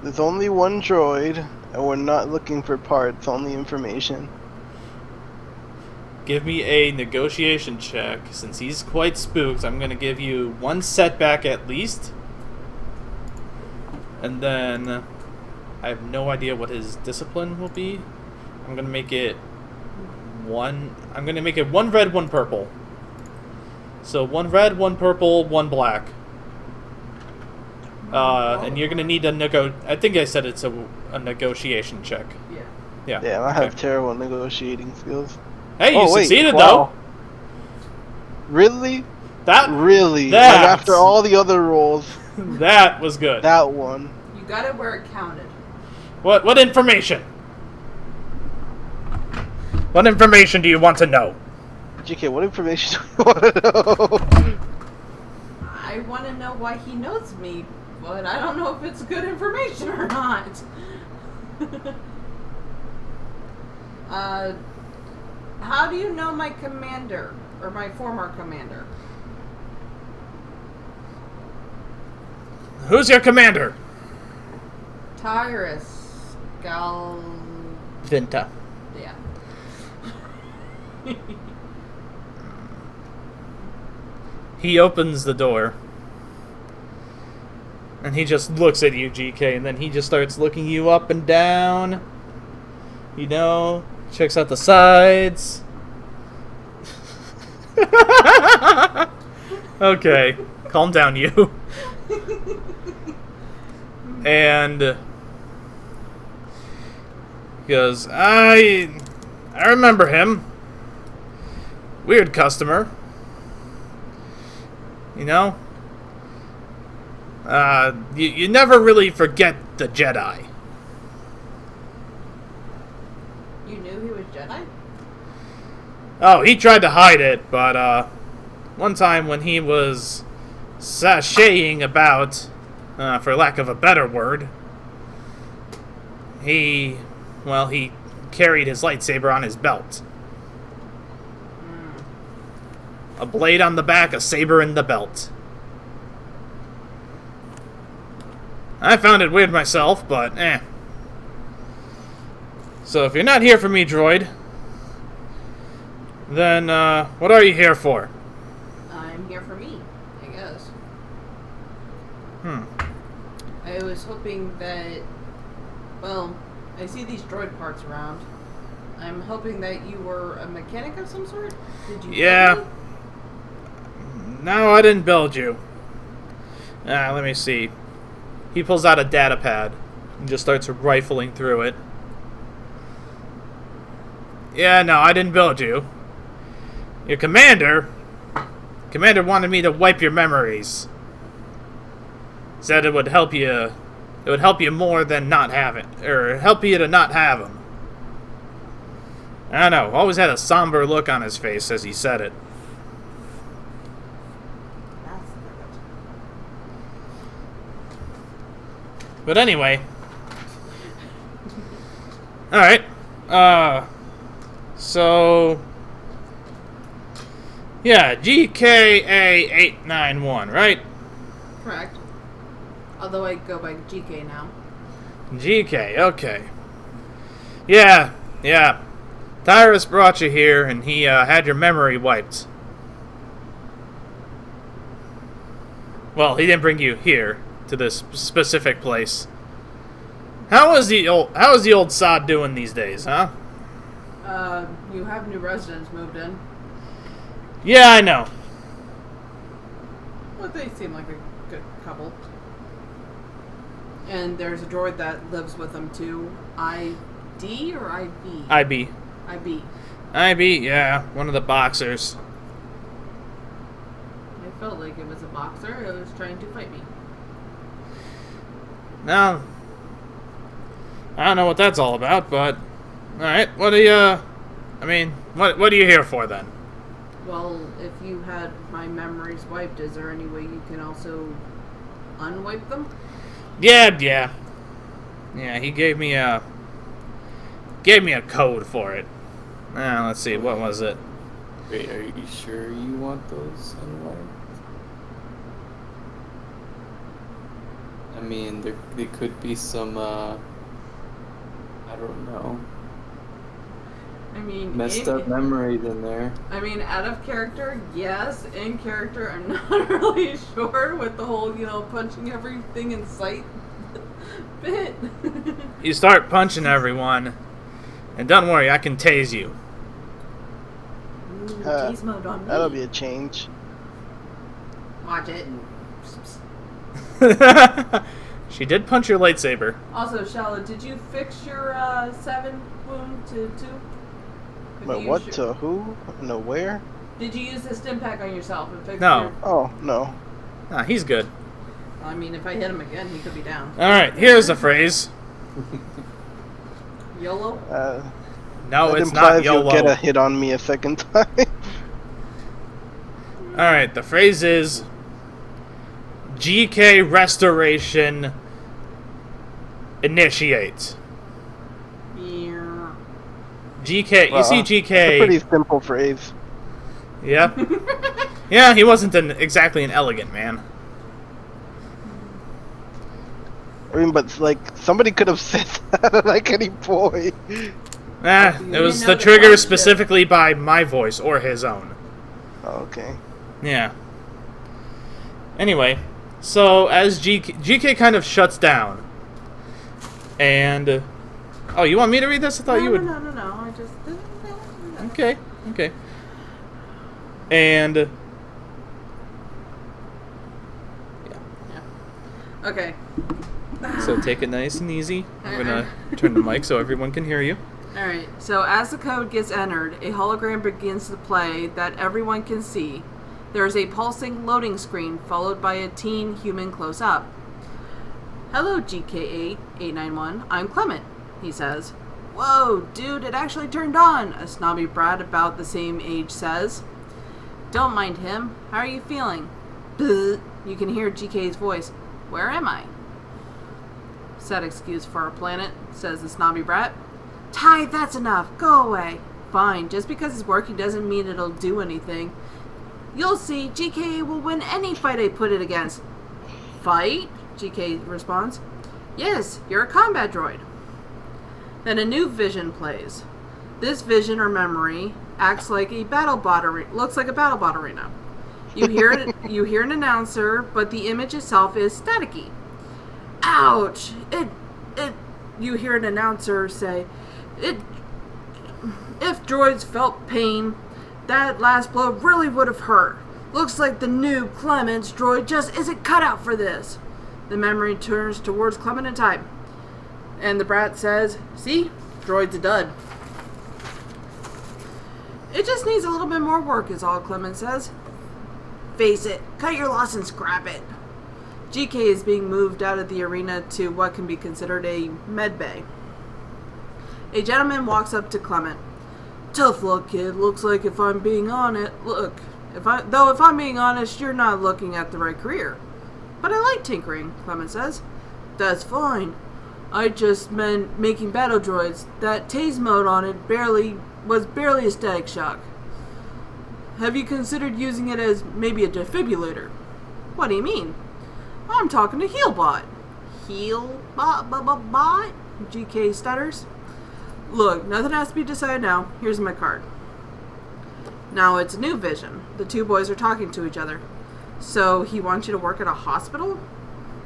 There's only one droid, and we're not looking for parts, only information. Give me a negotiation check. Since he's quite spooked, I'm gonna give you 1 setback at least. And then I have no idea what his discipline will be. I'm gonna make it 1 red, 1 purple. So 1 red, 1 purple, 1 black. And you're gonna need I think I said it's a negotiation check. Yeah. Yeah. Yeah, I have okay. terrible negotiating skills. Hey, you succeeded wow. though. Really? That Really? Like after all the other rolls, that was good. that one. You got it where it counted. What information? What information do you want to know? GK, what information do you want to know? I want to know why he knows me, but I don't know if it's good information or not. How do you know my commander, or my former commander? Who's your commander? Tyrus Gal... Vinta. Yeah. He opens the door. And he just looks at you, GK, and then he just starts looking you up and down. You know, checks out the sides. Okay, calm down, you. And he goes, I remember him. Weird customer. You know? You never really forget the Jedi. You knew he was Jedi? Oh, he tried to hide it, but, one time when he was sashaying about, for lack of a better word, he carried his lightsaber on his belt. A blade on the back, a saber in the belt. I found it weird myself, but eh. So if you're not here for me, droid, then what are you here for? I'm here for me, I guess. Hmm. I was hoping that... Well, I see these droid parts around. I'm hoping that you were a mechanic of some sort? Did you Yeah. build me? No, I didn't build you. Let me see. He pulls out a data pad and just starts rifling through it. Yeah, no, I didn't build you. Your commander wanted me to wipe your memories. Said it would help you. It would help you more than not have it, or help you to not have them. I don't know. Always had a somber look on his face as he said it. That's good. But anyway. Alright. So... Yeah, GKA891, right? Correct. Although I go by GK now. GK, okay. Yeah. Tyrus brought you here, and he had your memory wiped. Well, he didn't bring you here, to this specific place. How is the old sod doing these days, huh? You have new residents moved in. Yeah, I know. Well, they seem like a good couple. And there's a droid that lives with them too. ID or IB? IB. IB. IB, yeah, one of the boxers. I felt like it was a boxer. It was trying to fight me. Now, I don't know what that's all about, but alright, what are you, what are you here for then? Well, if you had my memories wiped, is there any way you can also unwipe them? Yeah. Yeah, he gave me a code for it. Let's see, what was it? Wait, are you sure you want those unwiped? I mean, there could be some, I don't know, I mean, messed up memories in there. I mean, out of character, yes. In character, I'm not really sure with the whole, punching everything in sight bit. You start punching everyone, and don't worry, I can tase you. Ooh, tease mode on me. That'll be a change. Watch it. She did punch your lightsaber. Also, Shallow, did you fix your 7 wound to 2? But what to who? No, where? Did you use the stim pack on yourself and fix No. your... Oh, no. Nah, he's good. I mean, if I hit him again, he could be down. Alright, here's a phrase. YOLO? No, that it's implies not YOLO. You'll get a hit on me a second time. Alright, the phrase is GK Restoration Initiate. Yeah. GK, you see It's a GK... pretty simple phrase. Yeah. Yeah, he wasn't exactly an elegant man. I mean, but like somebody could have said that at like any point. It was know the the trigger friendship. specifically by my voice or his own. Oh, okay. Yeah. Anyway, so as GK kind of shuts down, and oh, you want me to read this? I thought you would. No. I just. Okay. And Okay. so take it nice and easy. I'm gonna turn the mic so everyone can hear you. Alright, so as the code gets entered, a hologram begins to play that everyone can see. There is a pulsing loading screen followed by a teen human close up. Hello, GK8-891. I'm Clement, he says. Whoa, dude, it actually turned on, a snobby brat about the same age says. Don't mind him. How are you feeling? Bzz. You can hear GK's voice. Where am I? Sad excuse for our planet, says the snobby brat. Ty, that's enough. Go away. Fine, just because it's working doesn't mean it'll do anything. You'll see, GK will win any fight I put it against. Fight? GK responds. Yes, you're a combat droid. Then a new vision plays. This vision or memory acts like a looks like a BattleBot arena. You hear an announcer, but the image itself is staticky. Ouch! You hear an announcer say, if droids felt pain, that last blow really would have hurt. Looks like the new Clement's droid just isn't cut out for this. The memory turns towards Clement and Ty. And the brat says, see? Droid's a dud. It just needs a little bit more work is all Clement says. Face it, cut your loss and scrap it. GK is being moved out of the arena to what can be considered a med bay. A gentleman walks up to Clement. Tough luck, kid. Looks like if I'm being honest, if I'm being honest, you're not looking at the right career. But I like tinkering, Clement says. That's fine. I just meant making battle droids. That tase mode on it was barely a static shock. Have you considered using it as maybe a defibrillator? What do you mean? I'm talking to Healbot. Healbot? GK stutters. Look, nothing has to be decided now. Here's my card. Now it's a new vision. The two boys are talking to each other. So he wants you to work at a hospital?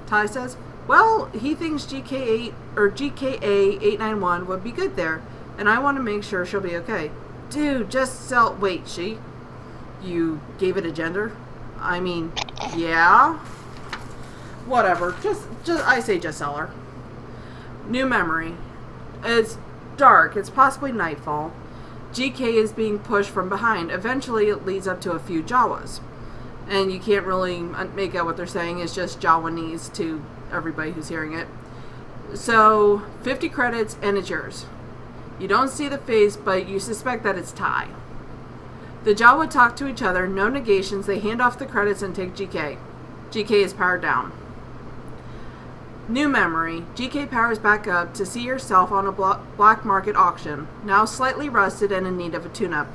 Ty says, Well, he thinks GK8 or GKA891 would be good there, and I want to make sure she'll be okay. Dude, just sell. Wait, she? You gave it a gender? I mean, yeah. Whatever. Just I say just sell her. New memory. It's dark. It's possibly nightfall. GK is being pushed from behind. Eventually, it leads up to a few Jawas. And you can't really make out what they're saying. It's just Jawanese to everybody who's hearing it. So, 50 credits, and it's yours. You don't see the face, but you suspect that it's Thai. The Jawa talk to each other, no negations. They hand off the credits and take GK. GK is powered down. New memory. GK powers back up to see yourself on a black market auction, now slightly rusted and in need of a tune-up.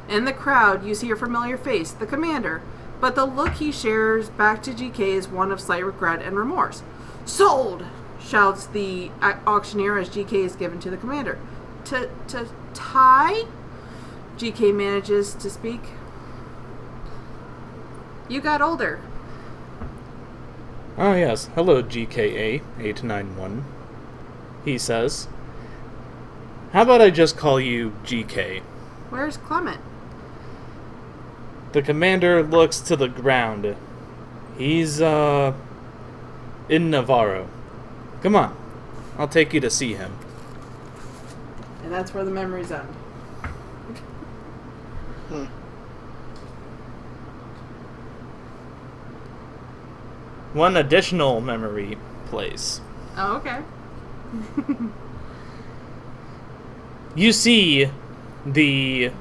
In the crowd, you see your familiar face, the commander, but the look he shares back to GK is one of slight regret and remorse. Sold! Shouts the auctioneer as GK is given to the commander. Thai? GK manages to speak. You got older. Oh yes, hello GKA891. He says. How about I just call you GK? Where's Clement? The commander looks to the ground. He's, in Nevarro. Come on, I'll take you to see him. And that's where the memories end. One additional memory plays. Oh, okay. You see the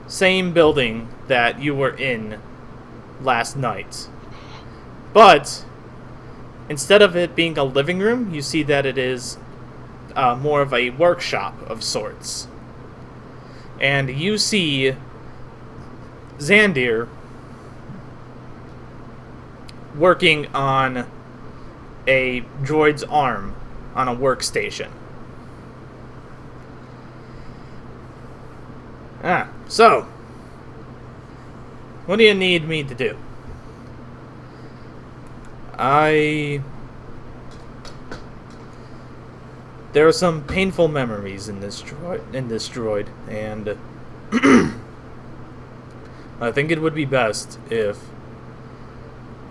same building that you were in last night. But instead of it being a living room, you see that it is more of a workshop of sorts. And you see Xandir working on a droid's arm on a workstation. So, what do you need me to do? There are some painful memories in this droid, and I think it would be best if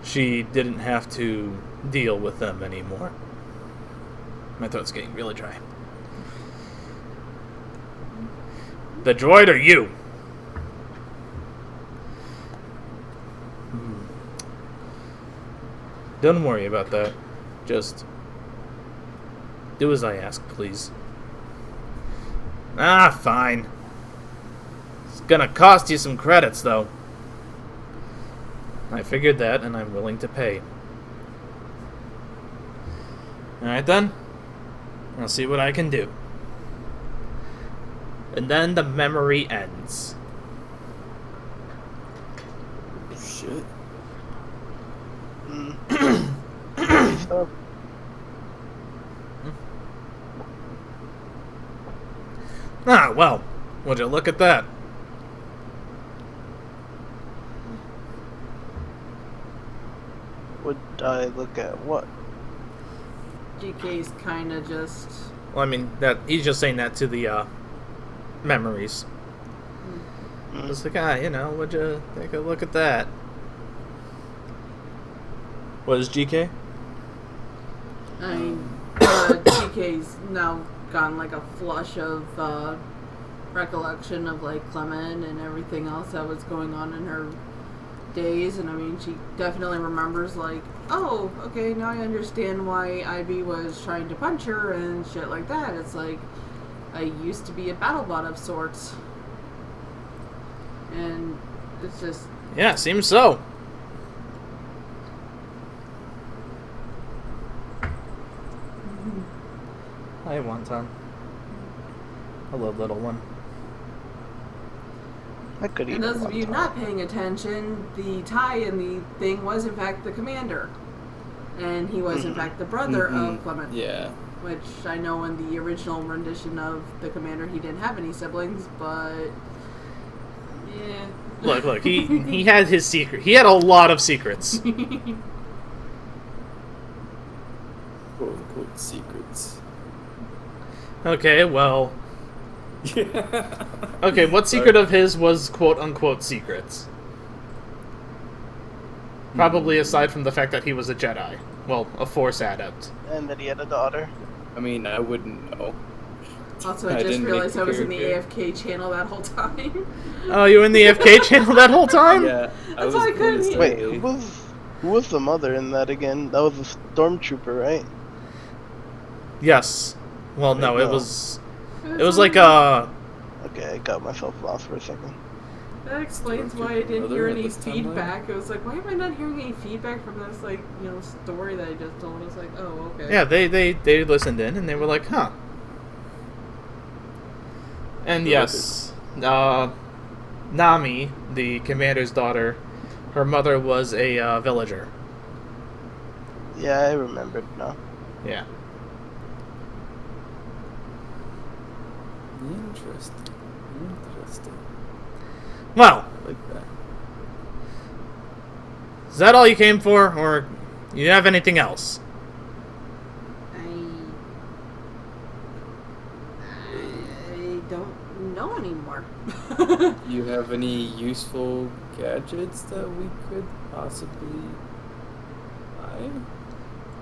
she didn't have to deal with them anymore. My throat's getting really dry. The droid or you? Don't worry about that. Just do as I ask, please. Fine. It's gonna cost you some credits, though. I figured that, and I'm willing to pay. Alright then. I'll see what I can do. And then the memory ends. Shit. Well, would you look at that? Would I look at what? GK's kind of just... Well, I mean, that he's just saying that to the memories. It's like, would you take a look at that? What is GK? I mean, GK's now gotten like a flush of recollection of like Clement and everything else that was going on in her days, and I mean, she definitely remembers like, oh, okay, now I understand why Ivy was trying to punch her and shit like that. It's like, I used to be a battlebot of sorts, and it's just... Yeah, seems so. Hi, Wonton. Hello, little one. I could eat And those of you wonton. not paying attention, the tie in the thing was in fact the commander. And he was in fact the brother of Clement. Yeah. Which I know in the original rendition of the commander he didn't have any siblings, but... Yeah. Look, he had his secret. He had a lot of secrets. quote unquote secrets. Okay, well... Yeah. Okay, what secret of his was quote-unquote secrets? Probably aside from the fact that he was a Jedi. Well, a Force adept. And that he had a daughter. I mean, I wouldn't know. Also, I I just didn't make realized the I was in the character. AFK channel that whole time. Oh, you were in the FK channel that whole time? Yeah, I That's was all I couldn't bonus hear. Wait, early. who was the mother in that again? That was a stormtrooper, right? Yes. Well, no, Wait, it no. was... It was like a... Okay, I got myself lost for a second. That explains why I didn't Mother hear at any this timeline? feedback. I was like, why am I not hearing any feedback from this, like, you know, story that I just told? I was like, oh, okay. Yeah, they listened in and they were like, huh. And yes, Nami, the commander's daughter, her mother was a villager. Yeah, I remembered now. Yeah. Interesting. Well, I like that. is that all you came for, or you have anything else? I don't know anymore. Do you have any useful gadgets that we could possibly buy?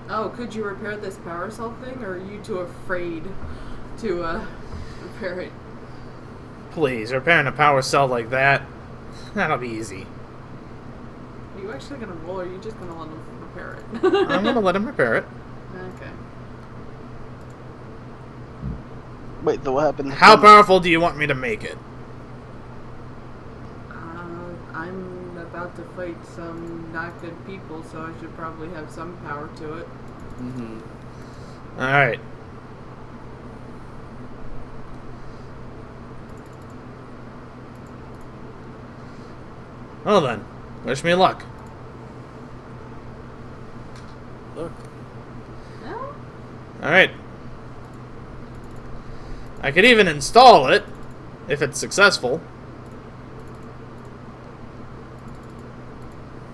Oh, could you repair this power cell thing, or are you too afraid to repair it? Please, repairing a power cell like that, that'll be easy. Are you actually gonna roll, or are you just gonna let him repair it? I'm gonna let him repair it. Okay. Wait, so what happened? How powerful do you want me to make it? I'm about to fight some not good people, so I should probably have some power to it. Mm-hmm. Alright. Well then, wish me luck. Look. No? Alright. I could even install it, if it's successful.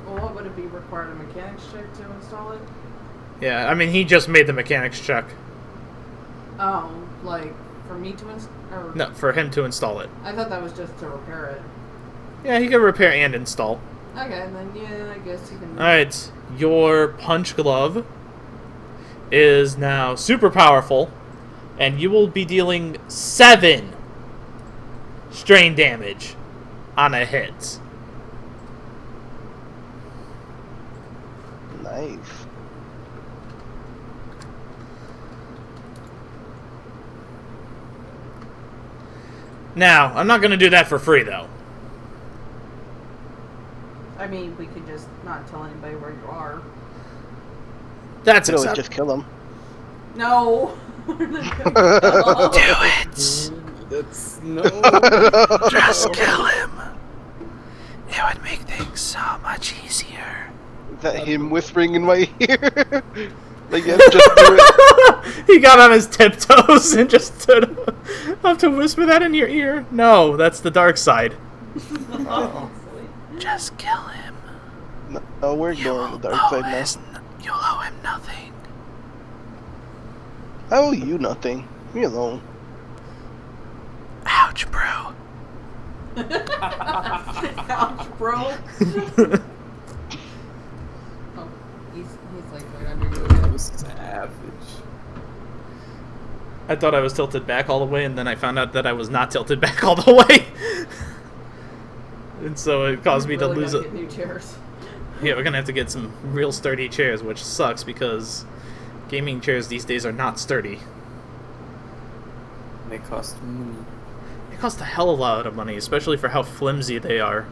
Well, what would it be required? A mechanics check to install it? Yeah, I mean, he just made the mechanics check. Oh, like for me to install? No, for him to install it. I thought that was just to repair it. Yeah, he can repair and install. Okay, then yeah, I guess you can. Alright, your punch glove is now super powerful, and you will be dealing 7 strain damage on a hit. Nice. Now, I'm not going to do that for free, though. I mean, we could just not tell anybody where you are. That's You could always acceptable. just kill him. No. Do it! That's no. Just kill him. It would make things so much easier. Is that him whispering in my ear? Like, yes, just do it. He got on his tiptoes and just stood up to whisper that in your ear. No, that's the dark side. Oh. Just kill him. No, we're ignoring the dark side now. You'll owe him nothing. I owe you nothing. Leave me alone. Ouch, bro. Ouch, bro. Oh, he's like right under you That again. was savage. I thought I was tilted back all the way, and then I found out that I was not tilted back all the way. And so it caused me to Really lose gotta it. get new chairs. Yeah, we're gonna have to get some real sturdy chairs, which sucks because gaming chairs these days are not sturdy. They cost money. They cost a hell of a lot of money, especially for how flimsy they are.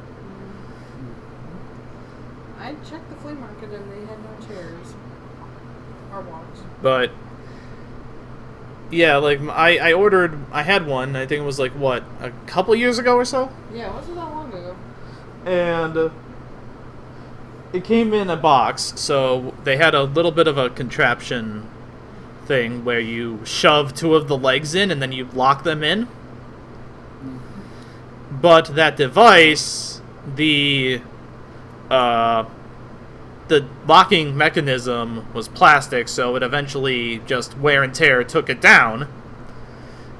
I checked the flea market and they had no chairs. Or walks. But yeah, like I had one. I think it was like what, a couple years ago or so, Yeah, it wasn't that long ago. and it came in a box. So they had a little bit of a contraption thing where you shove 2 of the legs in and then you lock them in. But that device, the the locking mechanism was plastic, so it eventually just wear and tear took it down.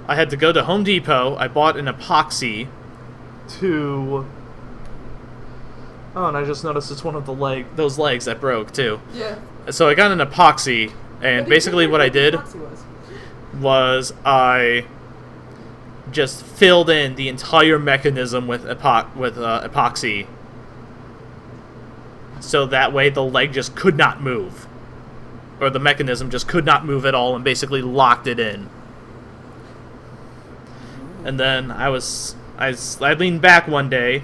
I had to go to Home Depot. I bought an epoxy to... Oh, and I just noticed it's one of the those legs that broke, too. Yeah. So I got an epoxy, and basically what I did was I just filled in the entire mechanism with epoxy. So that way the leg just could not move. Or the mechanism just could not move at all and basically locked it in. And then I leaned back one day,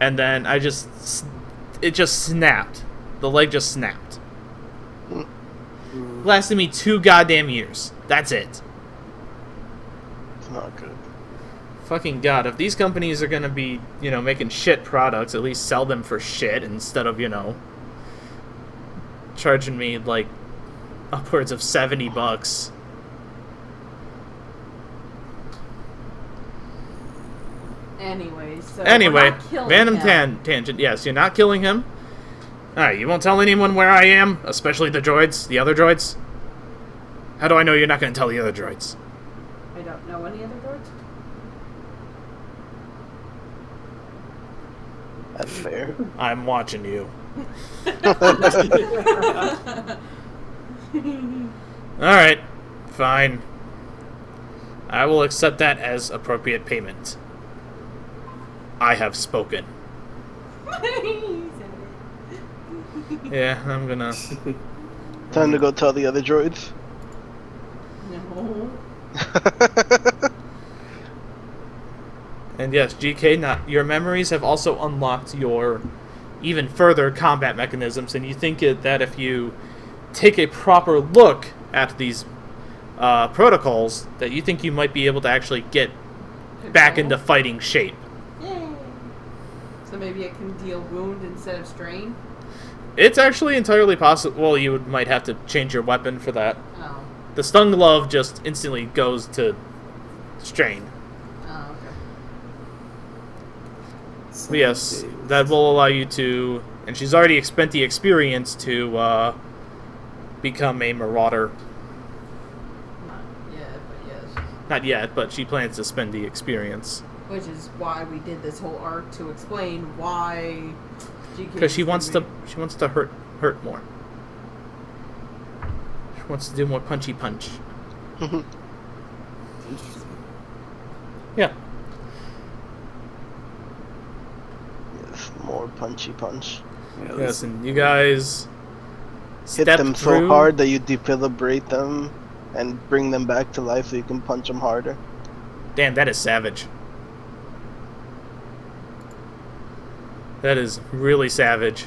and then it just snapped. The leg just snapped. Lasted me 2 goddamn years. That's it. It's not good. Fucking god, if these companies are gonna be, making shit products, at least sell them for shit instead of, charging me, like, upwards of $70. Anyway, so Anyway, we're not killing random him. tangent. Yes, you're not killing him. Alright, you won't tell anyone where I am, especially the droids, the other droids? How do I know you're not gonna tell the other droids? I don't know any other droids. That's fair. I'm watching you. Alright, fine. I will accept that as appropriate payment. I have spoken. Yeah, I'm gonna... Time to go tell the other droids. No. And yes, GK, your memories have also unlocked your even further combat mechanisms, and you think that if you take a proper look at these protocols, that you think you might be able to actually get back into fighting shape. Yay. So maybe it can deal wound instead of strain? It's actually entirely possible. Well, you might have to change your weapon for that. Oh. The stun glove just instantly goes to strain. Oh, okay. But yes, that will allow you to... And she's already spent the experience to become a Marauder. Not yet, but yes. Not yet, but she plans to spend the experience. Which is why we did this whole arc, to explain why GK... Because she wants to hurt more. She wants to do more punchy punch. Interesting. Yeah. Yes, more punchy punch. Yeah, Yes, and you guys Hit step them through. so hard that you defibrillate them and bring them back to life so you can punch them harder. Damn, that is savage. That is really savage.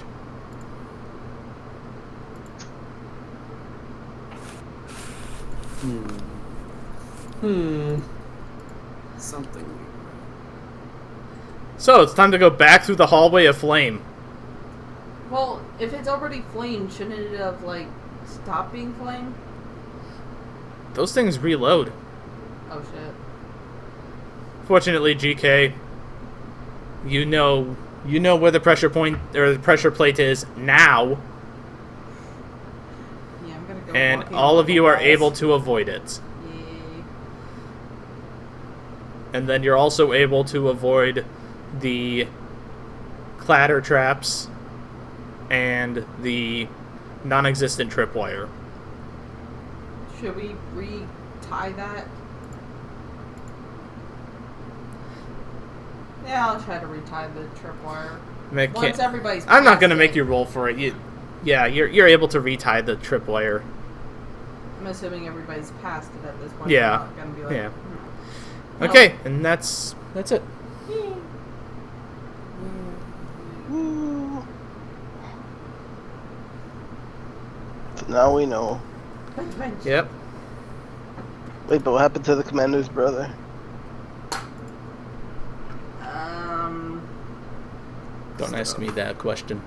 Something. So, it's time to go back through the hallway of flame. Well, if it's already flame, shouldn't it have, like, stopped being flame? Those things reload. Oh, shit. Fortunately, GK, you know where the pressure point or the pressure plate is now, Yeah, I'm gonna go and walking all on of the you are walls. able to avoid it. Yay. And then you're also able to avoid the clatter traps and the non-existent tripwire. Should we re-tie that? Yeah, I'll try to retie the tripwire. Once everybody's I'm not past gonna it. make you roll for it. You're able to retie the tripwire. I'm assuming everybody's past it at this point. Yeah. I'm not gonna be like, Yeah. No. Okay, and that's it. Woo. So now we know. Yep. Wait, but what happened to the commander's brother? Don't ask me that question.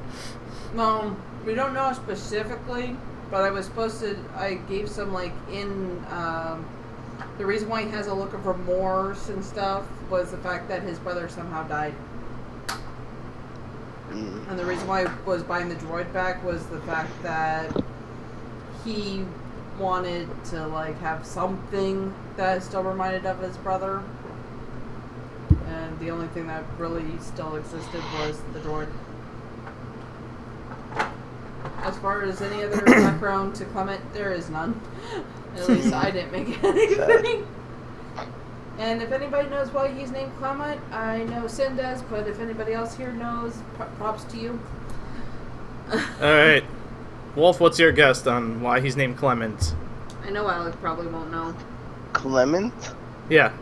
No, we don't know specifically, but I gave some, like, the reason why he has a look of remorse and stuff was the fact that his brother somehow died. And the reason why I was buying the droid back was the fact that he wanted to like have something that still reminded of his brother. And the only thing that really still existed was the droid. As far as any other background to Clement, there is none. At least I didn't make anything. And if anybody knows why he's named Clement, I know Sin does, but if anybody else here knows, props to you. Alright. Wolf, what's your guess on why he's named Clement? I know Alec probably won't know. Clement? Yeah.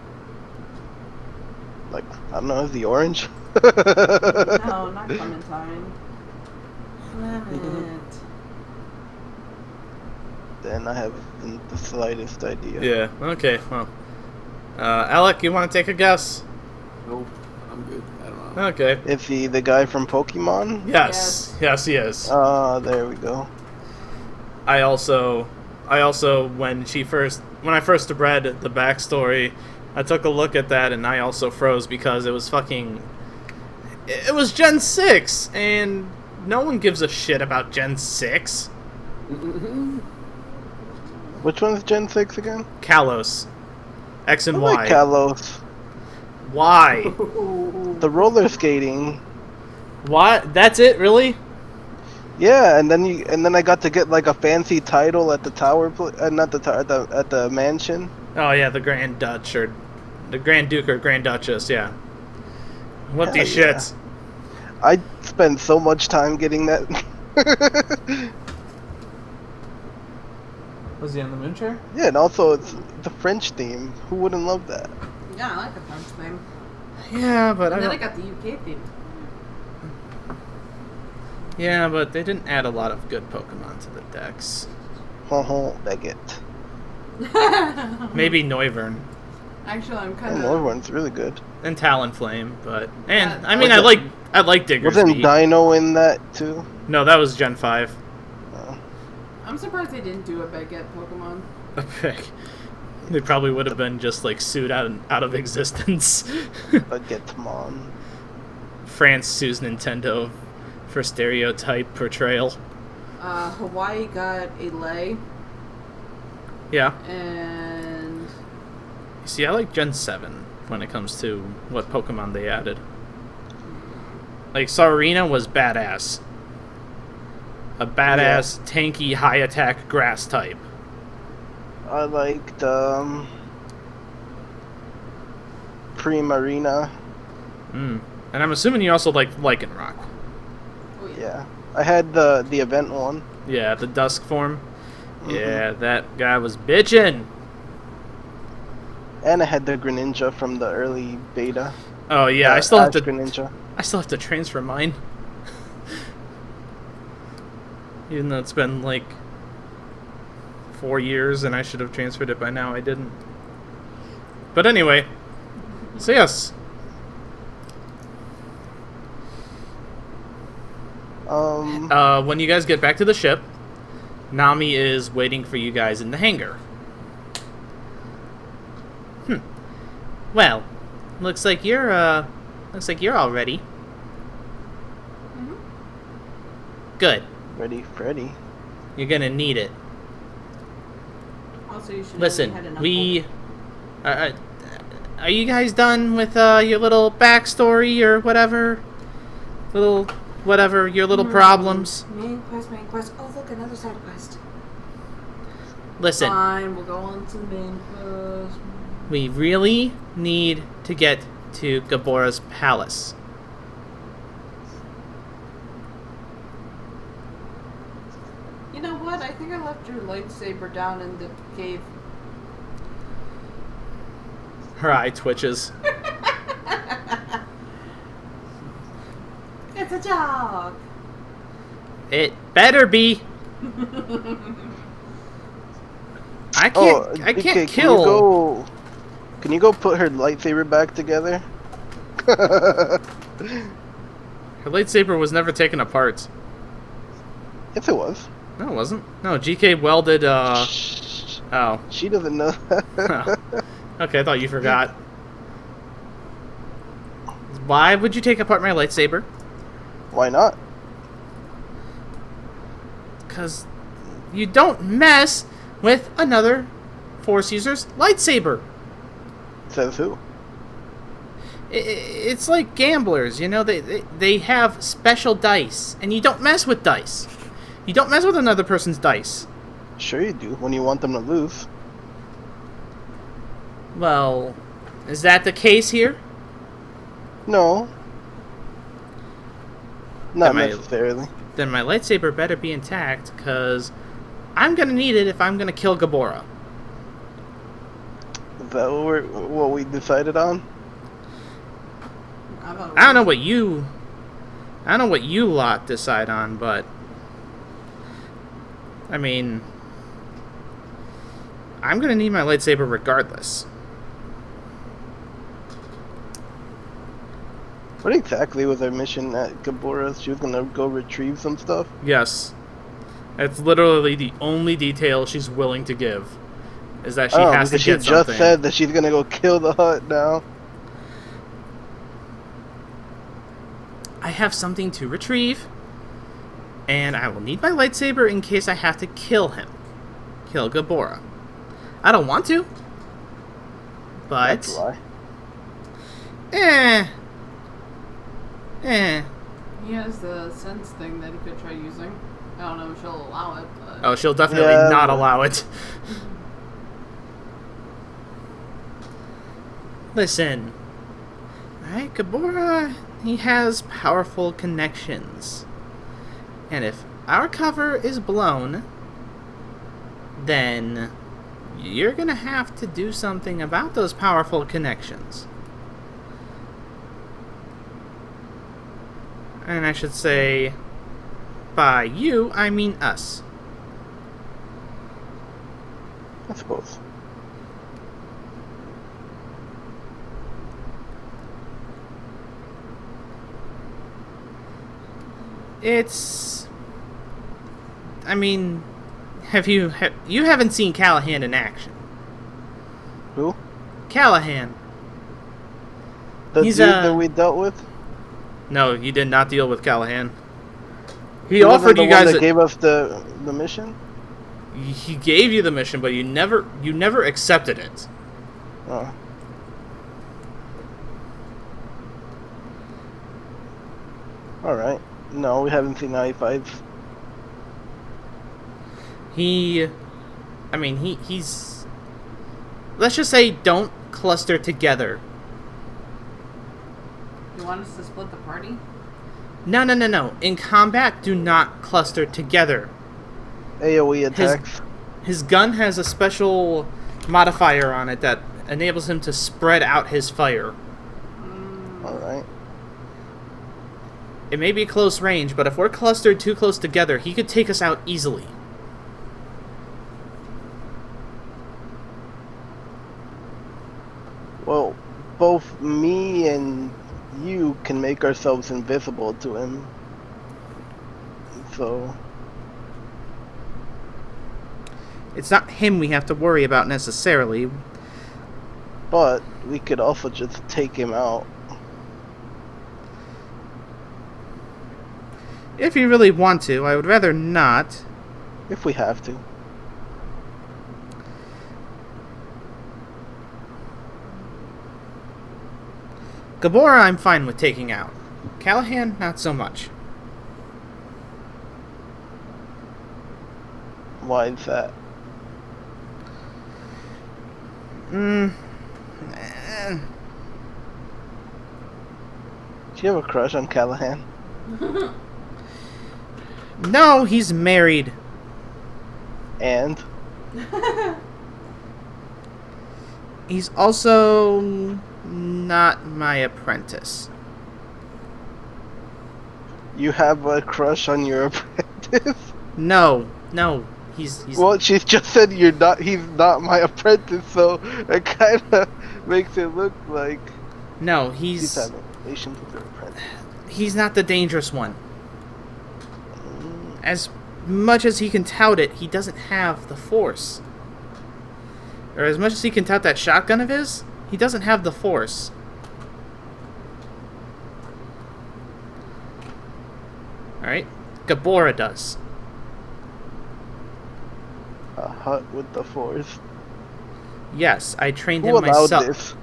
Like, I don't know, is he orange? No, not Clementine. Clement. Then I haven't the slightest idea. Yeah, okay, well. Alec, you want to take a guess? Nope, I'm good. I don't know. Okay. Is he the guy from Pokemon? Yes, he is. There we go. I also when I first read the backstory, I took a look at that and I also froze because it was Gen 6 and no one gives a shit about Gen 6. Which one's Gen 6 again? Kalos. X and I Y. like Kalos. Why? The roller skating. What? That's it, really? Yeah, and then I got to get like a fancy title at the tower, not the tower, at the mansion. Oh yeah, the Grand Dutch or the Grand Duke or Grand Duchess, yeah. What Hell these yeah. shits? I spent so much time getting that. Was he on the moon chair? Yeah, and also it's the French theme. Who wouldn't love that? Yeah, I like the French theme. Yeah, but And then I I got the UK theme. Yeah, but they didn't add a lot of good Pokemon to the decks. Baguette. Maybe Noivern Actually, I'm Oh, kind of. another one's really good. and Talonflame, but Yeah, I mean was I like Diggersby. Wasn't Dino in that too? No, that was Gen 5. I'm surprised they didn't do a baguette Pokemon. They probably would have been just like sued out of existence. Baguettemon. France sues Nintendo for stereotype portrayal. Hawaii got a lay, Yeah. and You see, I like Gen 7 when it comes to what Pokemon they added. Like, Sarina was badass. A badass, tanky, high-attack grass type. I liked Primarina. And I'm assuming you also like Lycanroc. oh yeah. Yeah, I had the event one. Yeah, the Dusk form. Yeah, that guy was bitchin'. And I had the Greninja from the early beta. Oh yeah, I still have to Greninja. transfer mine. Even though it's been like 4 years and I should have transferred it by now, I didn't. But anyway, so yes. When you guys get back to the ship, Nami is waiting for you guys in the hangar. Well, looks like you're all ready. Good. Ready, Freddy. You're gonna need it. Also, you should know Listen, we had an we are you guys done with your little backstory or whatever? Your little problems? Main quest. Oh, look, another side quest. Listen, Fine, we'll go on to the main quest. we really need to get to Gabora's palace. You know what? I think I left your lightsaber down in the cave. Her eye twitches. It's a joke. It better be. I can't kill. Can you go put her lightsaber back together? Her lightsaber was never taken apart. Yes, it was. No, it wasn't. No, GK welded, Oh. She doesn't know that. Oh. Okay, I thought you forgot. Why would you take apart my lightsaber? Why not? Because you don't mess with another Force user's lightsaber. Says who? It's like gamblers, you know, they have special dice, and you don't mess with dice. You don't mess with another person's dice. Sure you do, when you want them to lose. Well, is that the case here? No. Not Am I- necessarily. Then my lightsaber better be intact, because I'm going to need it if I'm going to kill Gabora. Is that what we decided on? I don't know what you lot decide on, but I mean, I'm gonna need my lightsaber regardless. What exactly was our mission at Gabora's? She was gonna go retrieve some stuff? Yes, it's literally the only detail she's willing to give, is that she has to because she get something. just said that she's gonna go kill the Hutt now. I have something to retrieve, and I will need my lightsaber in case I have to kill him. Kill Gabora. I don't want to, but That's why. He has the sense thing that he could try using. I don't know if she'll allow it, but... Oh, she'll definitely Yeah, not but- allow it. Listen. Alright, Gabora, he has powerful connections. And if our cover is blown, then you're gonna have to do something about those powerful connections. And I should say, by you, I mean us. I suppose. It's... I mean, you haven't seen Callahan in action. Who? Callahan. The He's, dude that we dealt with? No, you did not deal with Callahan. He He wasn't offered the you one guys... that gave us the mission? He gave you the mission, but you never accepted it. Oh. Alright. No, we haven't seen I-5. He's... Let's just say don't cluster together. You want us to split the party? No. In combat, do not cluster together. AoE attacks. His gun has a special modifier on it that enables him to spread out his fire. Alright. It may be close range, but if we're clustered too close together, he could take us out easily. Well, both me and you can make ourselves invisible to him. So, It's not him we have to worry about necessarily. but we could also just take him out. If you really want to, I would rather not. If we have to. Gabora, I'm fine with taking out. Callahan, not so much. Why is that? Eh. Do you have a crush on Callahan? No, he's married. And? He's also not my apprentice. You have a crush on your apprentice? No, he's Well, she's just said he's not my apprentice, so it kind of makes it look like no, she's having relations with her apprentice. he's not the dangerous one. As much as he can tout it, he doesn't have the force. Or as much as he can tout that shotgun of his, he doesn't have the force. Gabora does. A hut with the Force. Yes, I trained Who him allowed myself. this?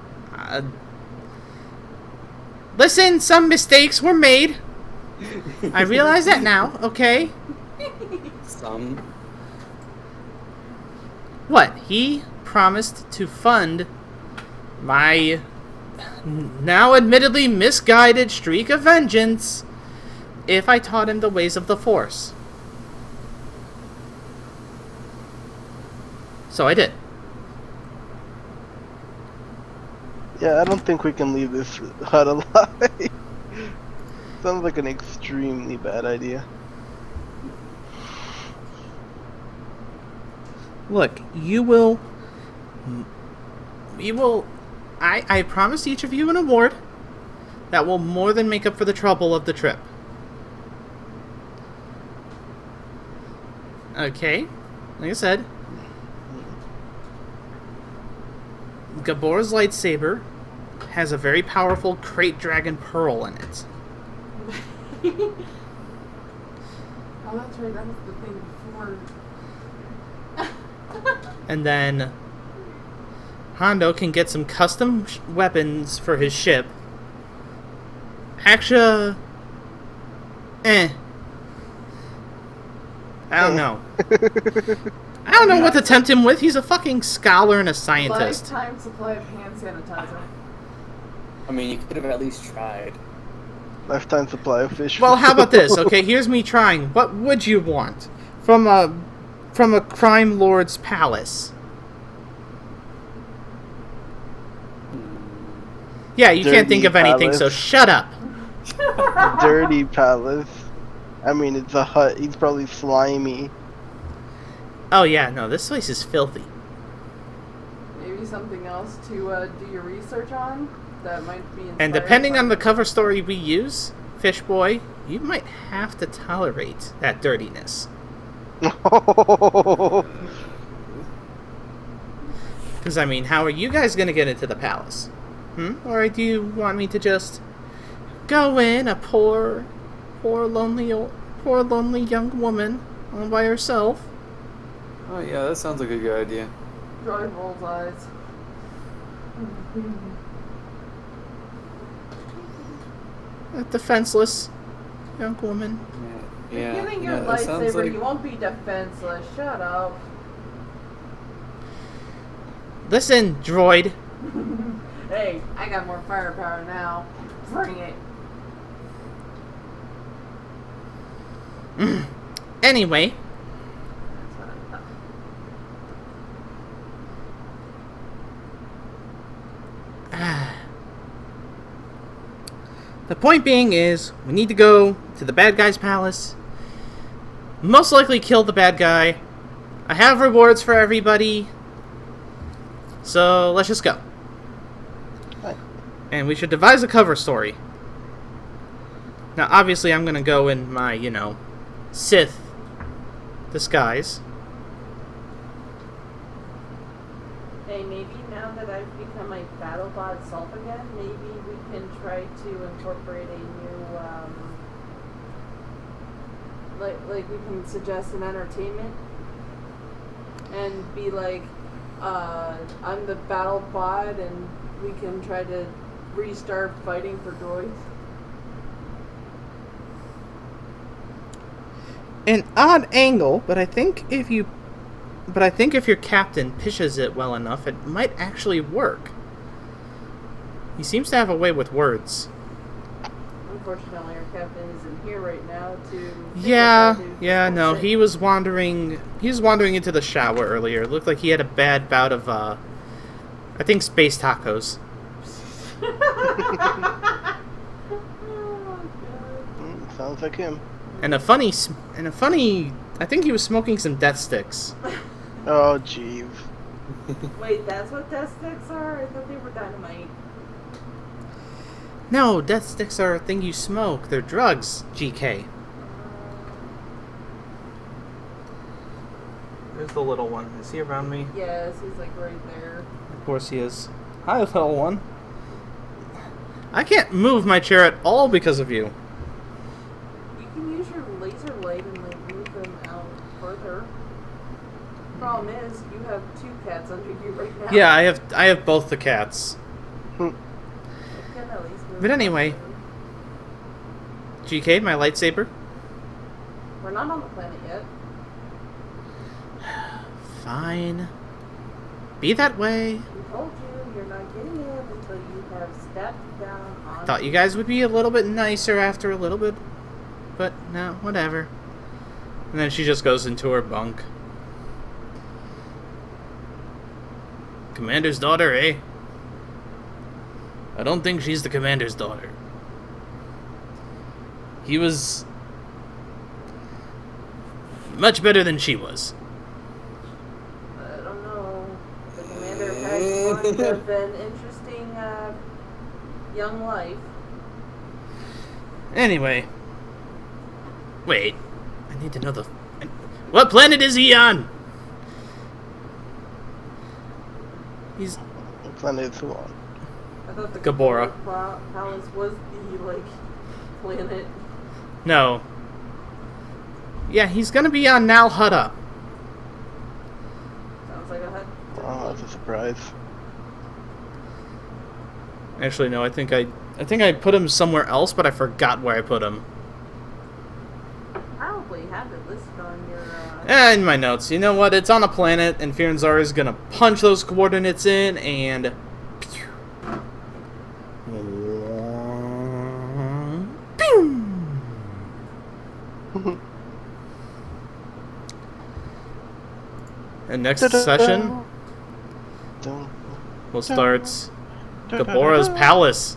Listen, some mistakes were made. I realize that now, okay? Some. What? He promised to fund my now admittedly misguided streak of vengeance if I taught him the ways of the Force. So I did. Yeah, I don't think we can leave this hut alive. Sounds like an extremely bad idea. Look, I promised each of you an award that will more than make up for the trouble of the trip. Okay, like I said, Gabor's lightsaber has a very powerful Crate Dragon Pearl in it. Oh, that's right. That was the thing before. And then Hondo can get some custom weapons for his ship. Axia, I don't know. I don't know what to tempt him with. He's a fucking scholar and a scientist. Lifetime supply of hand sanitizer. I mean, you could have at least tried. Lifetime supply of fish. Well, how about this? Okay, here's me trying. What would you want from a crime lord's palace? Yeah, you can't think of Dirty anything, so palace. shut up. Dirty palace. I mean, it's a hut. He's probably slimy. Oh yeah, no, this place is filthy. Maybe something else to do your research on that might be inspired And depending by- on the cover story we use, Fish Boy, you might have to tolerate that dirtiness. Because, I mean, how are you guys going to get into the palace? Or do you want me to just go in, a poor lonely young woman all by herself? Oh yeah, that sounds like a good idea. Droid rolls eyes. A defenseless young woman. Yeah, You're getting your that sounds lightsaber, like... you won't be defenseless. Shut up. Listen, droid. Hey, I got more firepower now. Bring it. Anyway, That's what I thought. the point being is, we need to go to the bad guy's palace. Most likely kill the bad guy. I have rewards for everybody. So, let's just go. Right. And we should devise a cover story. Now, obviously, I'm going to go in my, Sith disguise. Hey, maybe now that I've become my BattleBot self again, maybe we can try to incorporate a new, Like we can suggest an entertainment and be like, I'm the battle bot and we can try to restart fighting for droids. An odd angle, but I think if your captain pitches it well enough, it might actually work. He seems to have a way with words. Unfortunately, our captain isn't here right now to. No, he was wandering into the shower earlier. It looked like he had a bad bout of, I think space tacos. Sounds like him. And a funny, I think he was smoking some death sticks. Oh, jeez. wait, that's what death sticks are? I thought they were dynamite. No, death sticks are a thing you smoke. They're drugs, GK. There's the little one. Is he around me? Yes, he's like right there. Of course he is. Hi, little one. I can't move my chair at all because of you. You can use your laser light problem is, you have 2 cats under you right now. Yeah, I have both the cats. You can at least move But anyway. them. GK, my lightsaber. We're not on the planet yet. Fine. Be that way. We told you you're not getting it until you have stepped down on. Thought you guys would be a little bit nicer after a little bit. But no, whatever. And then she just goes into her bunk. Commander's daughter, eh? I don't think she's the commander's daughter. He was much better than she was. I don't know. The commander had kind of an interesting young life. Anyway. Wait. I need to know the... What planet is he on? He's... What planet is who on? I thought the Gabora. Palace was the, planet. No. Yeah, he's gonna be on Nal Hutta. Sounds like a hut. Oh, that's a surprise. Actually, no, I think I put him somewhere else, but I forgot where I put him. Probably have it listed on your, In my notes. You know what? It's on a planet, and Firanzar is gonna punch those coordinates in, and... And next session, we'll start Gabora's Palace.